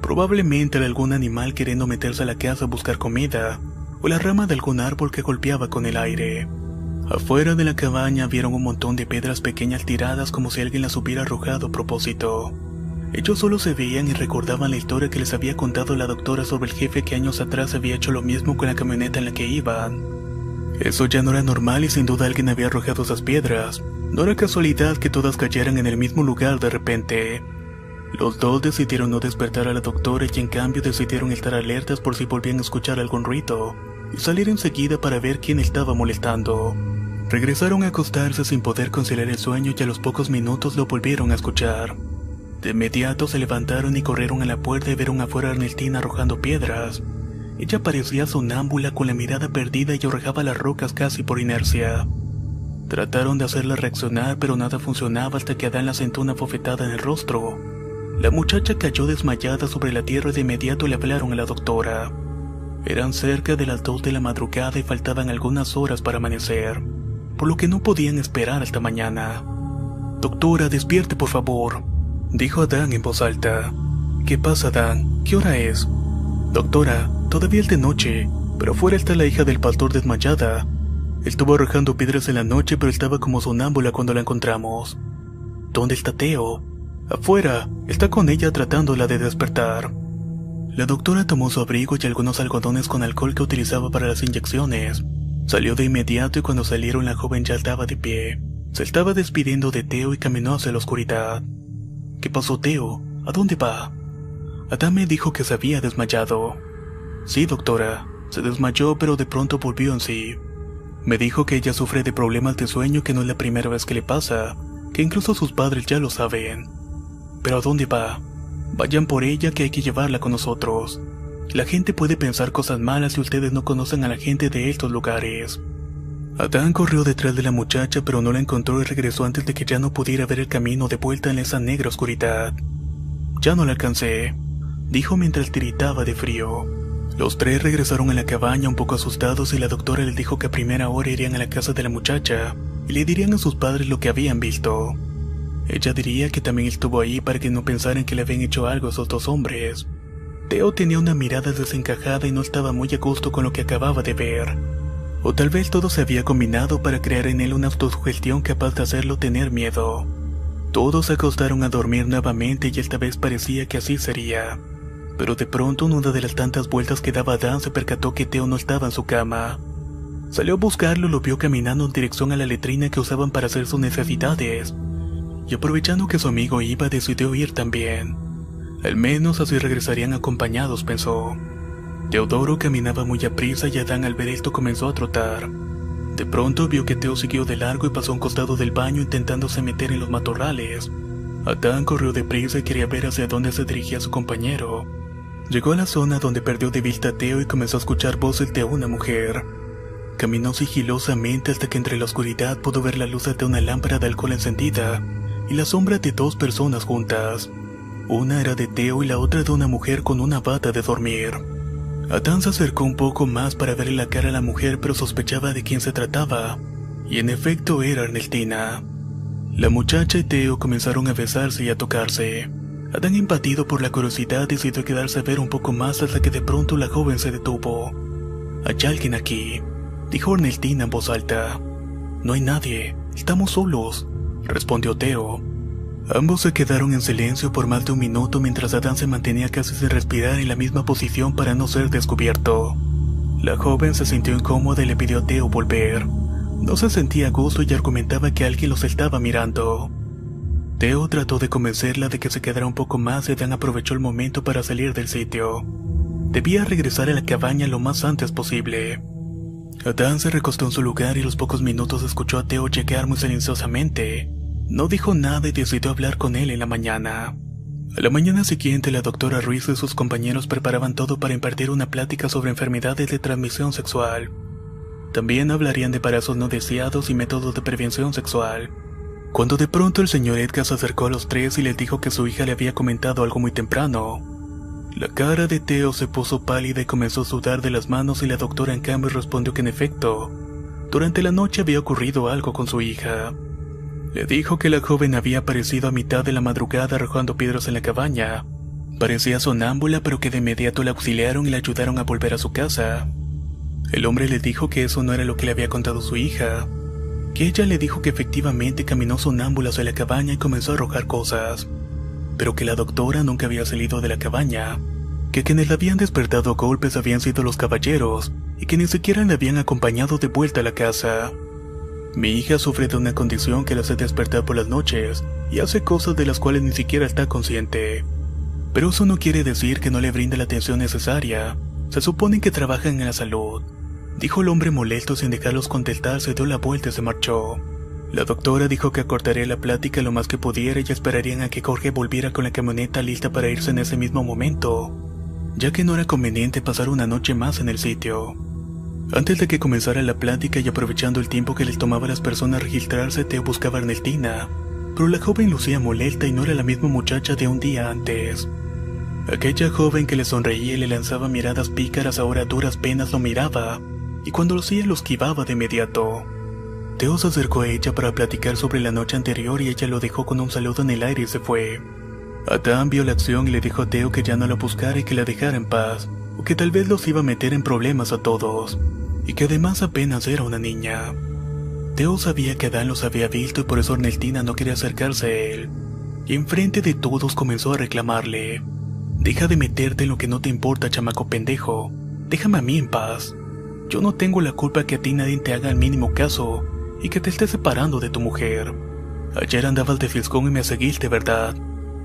Probablemente era algún animal queriendo meterse a la casa a buscar comida, o la rama de algún árbol que golpeaba con el aire. Afuera de la cabaña vieron un montón de piedras pequeñas tiradas como si alguien las hubiera arrojado a propósito. Ellos solo se veían y recordaban la historia que les había contado la doctora sobre el jefe que años atrás había hecho lo mismo con la camioneta en la que iban. Eso ya no era normal y sin duda alguien había arrojado esas piedras. No era casualidad que todas cayeran en el mismo lugar de repente. Los dos decidieron no despertar a la doctora y en cambio decidieron estar alertas por si volvían a escuchar algún ruido, y salir enseguida para ver quién estaba molestando. Regresaron a acostarse sin poder conciliar el sueño y a los pocos minutos lo volvieron a escuchar. De inmediato se levantaron y corrieron a la puerta y vieron afuera a Ernestina arrojando piedras. Ella parecía sonámbula con la mirada perdida y arrojaba las rocas casi por inercia. Trataron de hacerla reaccionar pero nada funcionaba hasta que Adán la sentó una bofetada en el rostro. La muchacha cayó desmayada sobre la tierra y de inmediato le hablaron a la doctora. Eran cerca de las 2 de la madrugada y faltaban algunas horas para amanecer, por lo que no podían esperar hasta mañana. «Doctora, despierte por favor», dijo Adán en voz alta. «¿Qué pasa, Adán? ¿Qué hora es?» «Doctora, todavía es de noche, pero afuera está la hija del pastor desmayada. Estuvo arrojando piedras en la noche pero estaba como sonámbula cuando la encontramos». «¿Dónde está Teo?» «Afuera, está con ella tratándola de despertar». La doctora tomó su abrigo y algunos algodones con alcohol que utilizaba para las inyecciones. Salió de inmediato y cuando salieron la joven ya estaba de pie. Se estaba despidiendo de Teo y caminó hacia la oscuridad. «¿Qué pasó, Teo? ¿A dónde va?» Adán me dijo que se había desmayado. «Sí, doctora, se desmayó pero de pronto volvió en sí. Me dijo que ella sufre de problemas de sueño y que no es la primera vez que le pasa, que incluso sus padres ya lo saben. ¿Pero a dónde va? Vayan por ella que hay que llevarla con nosotros. La gente puede pensar cosas malas si ustedes no conocen a la gente de estos lugares». Adán corrió detrás de la muchacha pero no la encontró y regresó antes de que ya no pudiera ver el camino de vuelta en esa negra oscuridad. «Ya no la alcancé», dijo mientras tiritaba de frío. Los 3 regresaron a la cabaña un poco asustados y la doctora les dijo que a primera hora irían a la casa de la muchacha y le dirían a sus padres lo que habían visto. Ella diría que también estuvo ahí para que no pensaran que le habían hecho algo a esos 2 hombres. Teo tenía una mirada desencajada y no estaba muy a gusto con lo que acababa de ver. O tal vez todo se había combinado para crear en él una autosugestión capaz de hacerlo tener miedo. Todos se acostaron a dormir nuevamente y esta vez parecía que así sería. Pero de pronto en una de las tantas vueltas que daba Dan se percató que Teo no estaba en su cama. Salió a buscarlo y lo vio caminando en dirección a la letrina que usaban para hacer sus necesidades. Y aprovechando que su amigo iba, decidió ir también. Al menos así regresarían acompañados, pensó. Teodoro caminaba muy aprisa y Adán al ver esto comenzó a trotar. De pronto vio que Teo siguió de largo y pasó a un costado del baño intentándose meter en los matorrales. Adán corrió deprisa y quería ver hacia dónde se dirigía su compañero. Llegó a la zona donde perdió de vista a Teo y comenzó a escuchar voces de una mujer. Caminó sigilosamente hasta que entre la oscuridad pudo ver la luz de una lámpara de alcohol encendida y la sombra de 2 personas juntas. Una era de Teo y la otra de una mujer con una bata de dormir. Adán se acercó un poco más para verle la cara a la mujer, pero sospechaba de quién se trataba, y en efecto era Ernestina. La muchacha y Teo comenzaron a besarse y a tocarse. Adán, impatido por la curiosidad, decidió quedarse a ver un poco más hasta que de pronto la joven se detuvo. «Hay alguien aquí», dijo Ernestina en voz alta. «No hay nadie, estamos solos», respondió Teo. Ambos se quedaron en silencio por más de un minuto mientras Adán se mantenía casi sin respirar en la misma posición para no ser descubierto. La joven se sintió incómoda y le pidió a Teo volver. No se sentía a gusto y argumentaba que alguien los estaba mirando. Teo trató de convencerla de que se quedara un poco más y Dan aprovechó el momento para salir del sitio. Debía regresar a la cabaña lo más antes posible. Adán se recostó en su lugar y a los pocos minutos escuchó a Teo llegar muy silenciosamente. No dijo nada y decidió hablar con él en la mañana. A la mañana siguiente, la doctora Ruiz y sus compañeros preparaban todo para impartir una plática sobre enfermedades de transmisión sexual. También hablarían de embarazos no deseados y métodos de prevención sexual. Cuando de pronto el señor Edgar se acercó a los tres y les dijo que su hija le había comentado algo muy temprano. La cara de Teo se puso pálida y comenzó a sudar de las manos y la doctora en cambio respondió que en efecto, durante la noche había ocurrido algo con su hija. Le dijo que la joven había aparecido a mitad de la madrugada arrojando piedras en la cabaña. Parecía sonámbula, pero que de inmediato la auxiliaron y la ayudaron a volver a su casa. El hombre le dijo que eso no era lo que le había contado su hija, que ella le dijo que efectivamente caminó sonámbula hacia la cabaña y comenzó a arrojar cosas, pero que la doctora nunca había salido de la cabaña, que quienes la habían despertado a golpes habían sido los caballeros y que ni siquiera le habían acompañado de vuelta a la casa. Mi hija sufre de una condición que la hace despertar por las noches y hace cosas de las cuales ni siquiera está consciente. Pero eso no quiere decir que no le brinde la atención necesaria. Se supone que trabajan en la salud, dijo el hombre molesto. Sin dejarlos contestar, se dio la vuelta y se marchó. La doctora dijo que acortaría la plática lo más que pudiera y esperarían a que Jorge volviera con la camioneta lista para irse en ese mismo momento, ya que no era conveniente pasar una noche más en el sitio. Antes de que comenzara la plática y aprovechando el tiempo que les tomaba a las personas registrarse, Teo buscaba a Ernestina, pero la joven lucía molesta y no era la misma muchacha de un día antes. Aquella joven que le sonreía y le lanzaba miradas pícaras ahora a duras penas lo miraba, y cuando lo hacía lo esquivaba de inmediato. Teo se acercó a ella para platicar sobre la noche anterior y ella lo dejó con un saludo en el aire y se fue. Adán vio la acción y le dijo a Teo que ya no la buscara y que la dejara en paz, o que tal vez los iba a meter en problemas a todos, y que además apenas era una niña. Teo sabía que Adán los había visto y por eso Ernestina no quería acercarse a él, y enfrente de todos comenzó a reclamarle: «Deja de meterte en lo que no te importa, chamaco pendejo, déjame a mí en paz. Yo no tengo la culpa que a ti nadie te haga el mínimo caso y que te estés separando de tu mujer. Ayer andabas de fisgón y me seguiste, ¿verdad?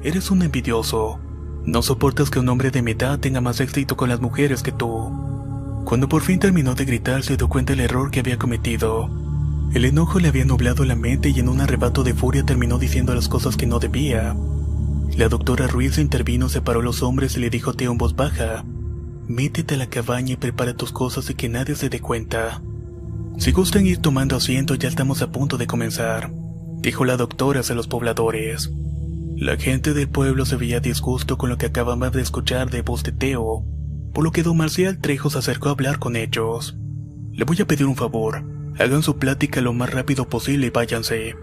Eres un envidioso. No soportas que un hombre de mi edad tenga más éxito con las mujeres que tú». Cuando por fin terminó de gritar, se dio cuenta del error que había cometido. El enojo le había nublado la mente y en un arrebato de furia terminó diciendo las cosas que no debía. La doctora Ruiz intervino, separó a los hombres y le dijo a Teo en voz baja: «Métete a la cabaña y prepara tus cosas y que nadie se dé cuenta. Si gustan ir tomando asiento, ya estamos a punto de comenzar», dijo la doctora hacia los pobladores. La gente del pueblo se veía a disgusto con lo que acababan de escuchar de voz de Teo, por lo que don Marcial Trejo se acercó a hablar con ellos. «Le voy a pedir un favor, hagan su plática lo más rápido posible y váyanse.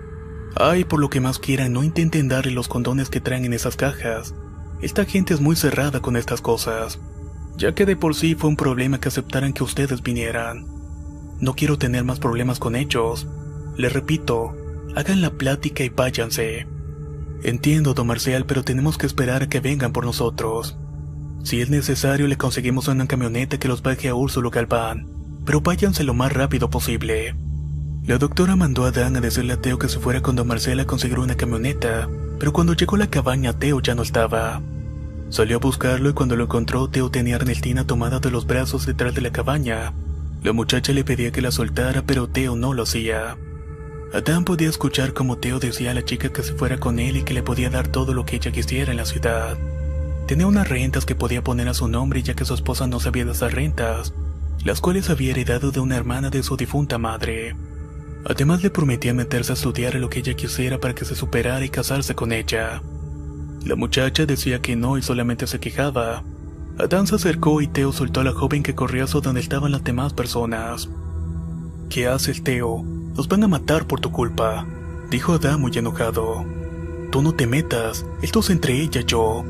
Ay, por lo que más quieran, no intenten darle los condones que traen en esas cajas. Esta gente es muy cerrada con estas cosas, ya que de por sí fue un problema que aceptaran que ustedes vinieran. No quiero tener más problemas con ellos. Les repito, hagan la plática y váyanse». «Entiendo, don Marcial, pero tenemos que esperar a que vengan por nosotros. Si es necesario, le conseguimos una camioneta que los baje a Úrsulo Galván, pero váyanse lo más rápido posible». La doctora mandó a Dan a decirle a Teo que se fuera con don Marcial a conseguir una camioneta, pero cuando llegó a la cabaña, Teo ya no estaba. Salió a buscarlo y cuando lo encontró, Teo tenía a Ernestina tomada de los brazos detrás de la cabaña. La muchacha le pedía que la soltara, pero Teo no lo hacía. Adán podía escuchar como Teo decía a la chica que se fuera con él y que le podía dar todo lo que ella quisiera en la ciudad. Tenía unas rentas que podía poner a su nombre ya que su esposa no sabía de esas rentas, las cuales había heredado de una hermana de su difunta madre. Además le prometía meterse a estudiar lo que ella quisiera para que se superara y casarse con ella. La muchacha decía que no y solamente se quejaba. Adán se acercó y Teo soltó a la joven que corría hacia donde estaban las demás personas. «¿Qué haces, Teo? Nos van a matar por tu culpa», dijo Adán muy enojado. «Tú no te metas, esto es entre ella y yo»,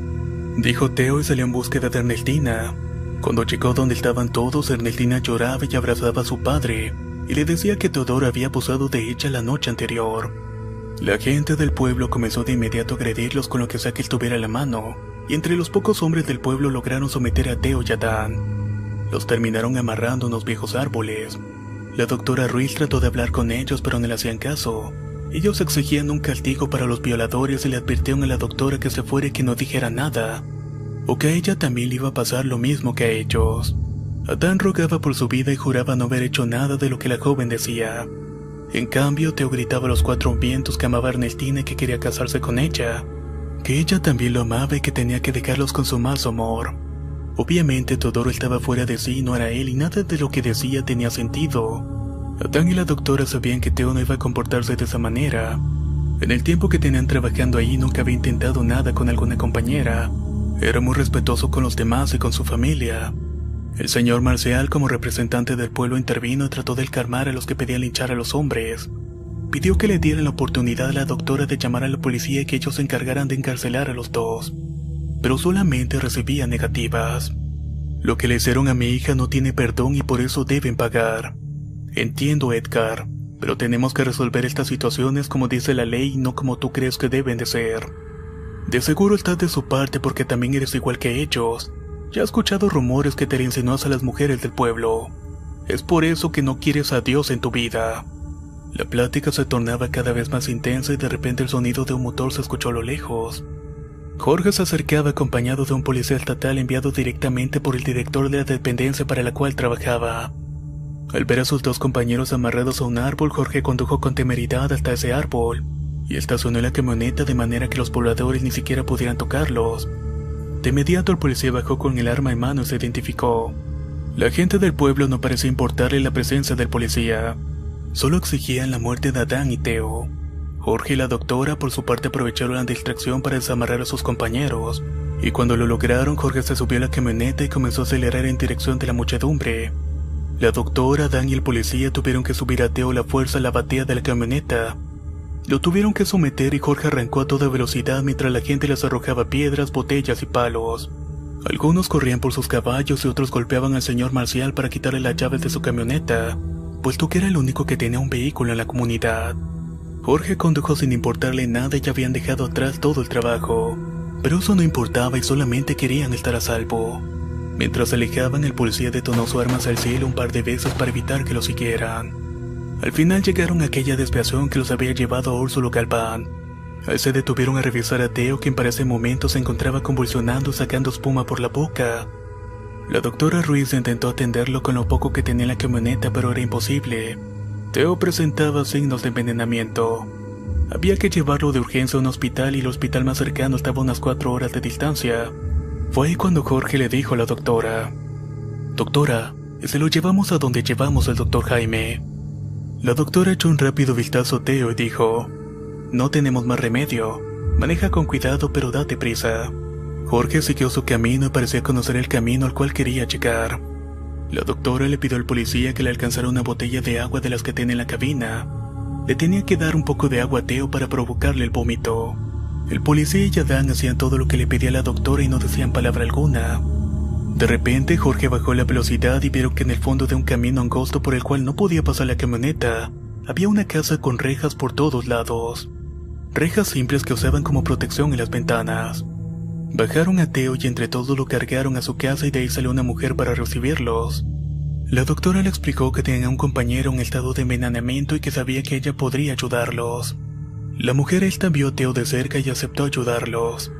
dijo Teo y salió en búsqueda de Ernestina. Cuando llegó donde estaban todos, Ernestina lloraba y abrazaba a su padre, y le decía que Teodoro había abusado de ella la noche anterior. La gente del pueblo comenzó de inmediato a agredirlos con lo que sea que estuviera a la mano, y entre los pocos hombres del pueblo lograron someter a Teo y a Dan. Los terminaron amarrando a unos viejos árboles. La doctora Ruiz trató de hablar con ellos, pero no le hacían caso, Ellos exigían un castigo para los violadores y le advirtieron a la doctora que se fuera y que no dijera nada, o que a ella también le iba a pasar lo mismo que a ellos. Adán rogaba por su vida y juraba no haber hecho nada de lo que la joven decía. En cambio, Teo gritaba a los cuatro vientos que amaba a Ernestina y que quería casarse con ella, que ella también lo amaba y que tenía que dejarlos consumar su amor. Obviamente Teodoro estaba fuera de sí y no era él, y nada de lo que decía tenía sentido. Adán y la doctora sabían que Teo no iba a comportarse de esa manera. En el tiempo que tenían trabajando ahí nunca había intentado nada con alguna compañera. Era muy respetuoso con los demás y con su familia. El señor Marcial, como representante del pueblo, intervino y trató de calmar a los que pedían linchar a los hombres. Pidió que le dieran la oportunidad a la doctora de llamar a la policía y que ellos se encargaran de encarcelar a los dos, pero solamente recibía negativas. Lo que le hicieron a mi hija no tiene perdón y por eso deben pagar. Entiendo, Edgar, pero tenemos que resolver estas situaciones como dice la ley y no como tú crees que deben de ser. De seguro estás de su parte porque también eres igual que ellos. Ya he escuchado rumores que te le insinúas a las mujeres del pueblo. Es por eso que no quieres a Dios en tu vida. La plática se tornaba cada vez más intensa y de repente el sonido de un motor se escuchó a lo lejos. Jorge se acercaba acompañado de un policía estatal enviado directamente por el director de la dependencia para la cual trabajaba. Al ver a sus dos compañeros amarrados a un árbol, Jorge condujo con temeridad hasta ese árbol y estacionó la camioneta de manera que los pobladores ni siquiera pudieran tocarlos. De inmediato el policía bajó con el arma en mano y se identificó. La gente del pueblo no parecía importarle la presencia del policía. Solo exigían la muerte de Adán y Teo. Jorge y la doctora por su parte aprovecharon la distracción para desamarrar a sus compañeros, y cuando lo lograron Jorge se subió a la camioneta y comenzó a acelerar en dirección de la muchedumbre. La doctora, Adán y el policía tuvieron que subir a Teo a la fuerza a la batea de la camioneta. Lo tuvieron que someter y Jorge arrancó a toda velocidad mientras la gente les arrojaba piedras, botellas y palos. Algunos corrían por sus caballos y otros golpeaban al señor Marcial para quitarle las llaves de su camioneta, puesto que era el único que tenía un vehículo en la comunidad. Jorge condujo sin importarle nada y ya habían dejado atrás todo el trabajo, pero eso no importaba y solamente querían estar a salvo. Mientras se alejaban, el policía detonó su arma al cielo un par de veces para evitar que lo siguieran. Al final llegaron a aquella desviación que los había llevado a Úrsulo Galván. Ahí se detuvieron a revisar a Teo, quien para ese momento se encontraba convulsionando y sacando espuma por la boca. La doctora Ruiz intentó atenderlo con lo poco que tenía en la camioneta, pero era imposible. Teo presentaba signos de envenenamiento. Había que llevarlo de urgencia a un hospital y el hospital más cercano estaba a unas 4 horas de distancia. Fue ahí cuando Jorge le dijo a la doctora: «Doctora, se lo llevamos a donde llevamos al doctor Jaime». La doctora echó un rápido vistazo a Teo y dijo: «No tenemos más remedio. Maneja con cuidado, pero date prisa». Jorge siguió su camino y parecía conocer el camino al cual quería llegar. La doctora le pidió al policía que le alcanzara una botella de agua de las que tiene en la cabina. Le tenía que dar un poco de agua a Teo para provocarle el vómito. El policía y Adán hacían todo lo que le pedía la doctora y no decían palabra alguna. De repente Jorge bajó la velocidad y vieron que en el fondo de un camino angosto por el cual no podía pasar la camioneta, había una casa con rejas por todos lados. Rejas simples que usaban como protección en las ventanas. Bajaron a Teo y entre todos lo cargaron a su casa y de ahí salió una mujer para recibirlos. La doctora le explicó que tenía un compañero en estado de envenenamiento y que sabía que ella podría ayudarlos. La mujer esta vio a Teo de cerca y aceptó ayudarlos.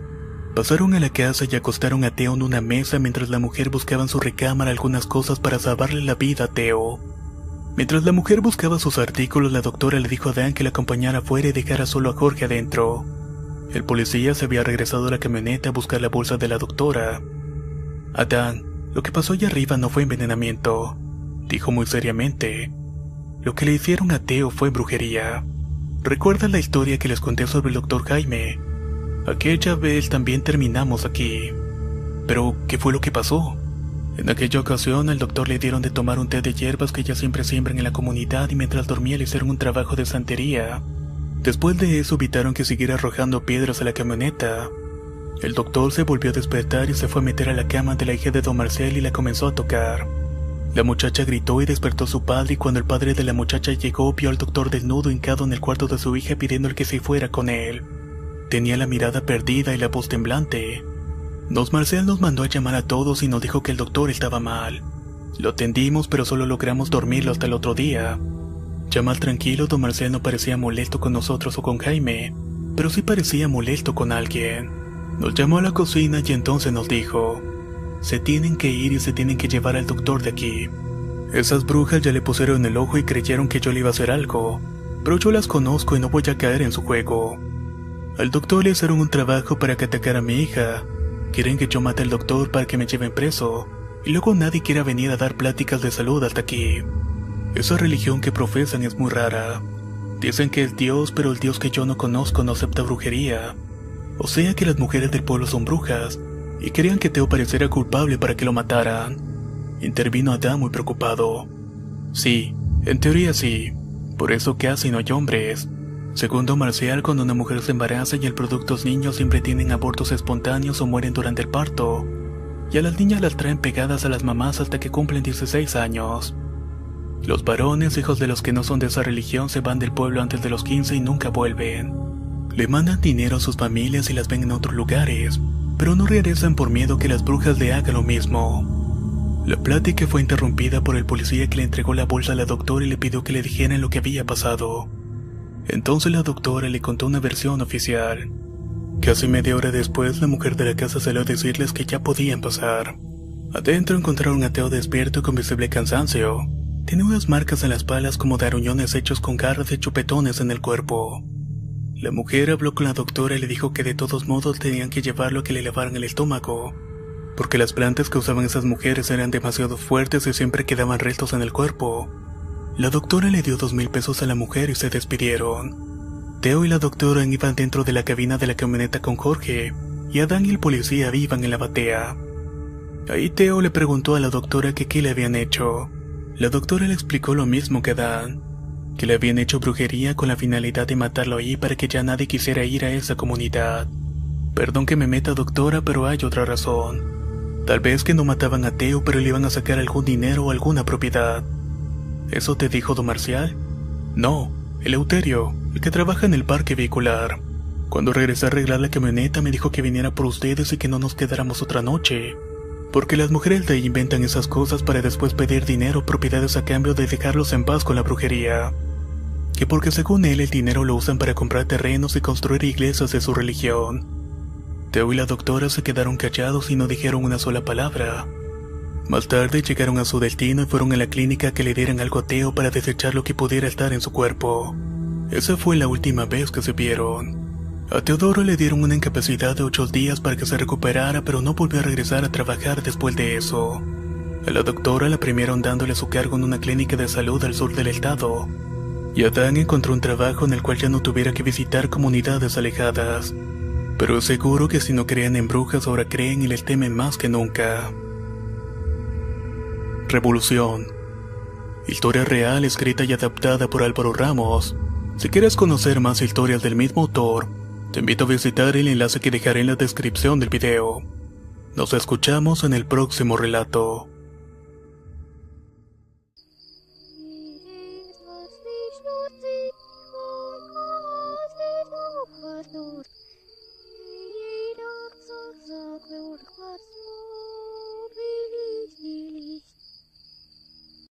Pasaron a la casa y acostaron a Teo en una mesa mientras la mujer buscaba en su recámara algunas cosas para salvarle la vida a Teo. Mientras la mujer buscaba sus artículos, la doctora le dijo a Dan que la acompañara afuera y dejara solo a Jorge adentro. El policía se había regresado a la camioneta a buscar la bolsa de la doctora. «Adán, lo que pasó allá arriba no fue envenenamiento», dijo muy seriamente. «Lo que le hicieron a Teo fue brujería. ¿Recuerdas la historia que les conté sobre el doctor Jaime? Aquella vez también terminamos aquí. Pero, ¿qué fue lo que pasó? En aquella ocasión al doctor le dieron de tomar un té de hierbas que ya siempre siembran en la comunidad y mientras dormía le hicieron un trabajo de santería. Después de eso evitaron que siguiera arrojando piedras a la camioneta. El doctor se volvió a despertar y se fue a meter a la cama de la hija de don Marcel y la comenzó a tocar. La muchacha gritó y despertó a su padre y cuando el padre de la muchacha llegó vio al doctor desnudo hincado en el cuarto de su hija pidiéndole que se fuera con él. Tenía la mirada perdida y la voz temblante. Don Marcel nos mandó a llamar a todos y nos dijo que el doctor estaba mal. Lo atendimos pero solo logramos dormirlo hasta el otro día. Ya mal tranquilo, don Marcial no parecía molesto con nosotros o con Jaime, pero sí parecía molesto con alguien. Nos llamó a la cocina y entonces nos dijo: se tienen que ir y se tienen que llevar al doctor de aquí. Esas brujas ya le pusieron el ojo y creyeron que yo le iba a hacer algo, pero yo las conozco y no voy a caer en su juego. Al doctor le hicieron un trabajo para que atacara a mi hija. Quieren que yo mate al doctor para que me lleven preso, y luego nadie quiera venir a dar pláticas de salud hasta aquí. Esa religión que profesan es muy rara. Dicen que es Dios, pero el Dios que yo no conozco no acepta brujería. O sea que las mujeres del pueblo son brujas, y querían que Teo pareciera culpable para que lo mataran. Intervino Adán muy preocupado. Sí, en teoría sí. Por eso casi no hay hombres. Según don Marcial, cuando una mujer se embaraza y el producto es niño, siempre tienen abortos espontáneos o mueren durante el parto. Y a las niñas las traen pegadas a las mamás hasta que cumplen 16 años. Los varones, hijos de los que no son de esa religión, se van del pueblo antes de los 15 y nunca vuelven. Le mandan dinero a sus familias y las ven en otros lugares, pero no regresan por miedo que las brujas le hagan lo mismo. La plática fue interrumpida por el policía que le entregó la bolsa a la doctora y le pidió que le dijeran lo que había pasado. Entonces la doctora le contó una versión oficial. Casi media hora después, la mujer de la casa salió a decirles que ya podían pasar. Adentro encontraron a Teo despierto y con visible cansancio. Tenía unas marcas en las palas como de aruñones hechos con garras y chupetones en el cuerpo. La mujer habló con la doctora y le dijo que de todos modos tenían que llevarlo a que le lavaran el estómago, porque las plantas que usaban esas mujeres eran demasiado fuertes y siempre quedaban restos en el cuerpo. La doctora le dio 2,000 pesos a la mujer y se despidieron. Teo y la doctora iban dentro de la cabina de la camioneta con Jorge, y Adán y el policía iban en la batea. Ahí Teo le preguntó a la doctora que qué le habían hecho. La doctora le explicó lo mismo que Adán, que le habían hecho brujería con la finalidad de matarlo ahí para que ya nadie quisiera ir a esa comunidad. Perdón que me meta, doctora, pero hay otra razón. Tal vez que no mataban a Teo, pero le iban a sacar algún dinero o alguna propiedad. ¿Eso te dijo don Marcial? No, Eleuterio, el que trabaja en el parque vehicular. Cuando regresé a arreglar la camioneta me dijo que viniera por ustedes y que no nos quedáramos otra noche. Porque las mujeres de ahí inventan esas cosas para después pedir dinero o propiedades a cambio de dejarlos en paz con la brujería. Que porque según él el dinero lo usan para comprar terrenos y construir iglesias de su religión. Teo y la doctora se quedaron callados y no dijeron una sola palabra. Más tarde llegaron a su destino y fueron a la clínica a que le dieran algo a Teo para desechar lo que pudiera estar en su cuerpo. Esa fue la última vez que se vieron. A Teodoro le dieron una incapacidad de 8 días para que se recuperara, pero no volvió a regresar a trabajar después de eso. A la doctora la premiaron dándole su cargo en una clínica de salud al sur del estado. Y Adán encontró un trabajo en el cual ya no tuviera que visitar comunidades alejadas. Pero es seguro que si no creían en brujas ahora creen y les temen más que nunca. Revolución. Historia real escrita y adaptada por Álvaro Ramos. Si quieres conocer más historias del mismo autor, te invito a visitar el enlace que dejaré en la descripción del video. Nos escuchamos en el próximo relato.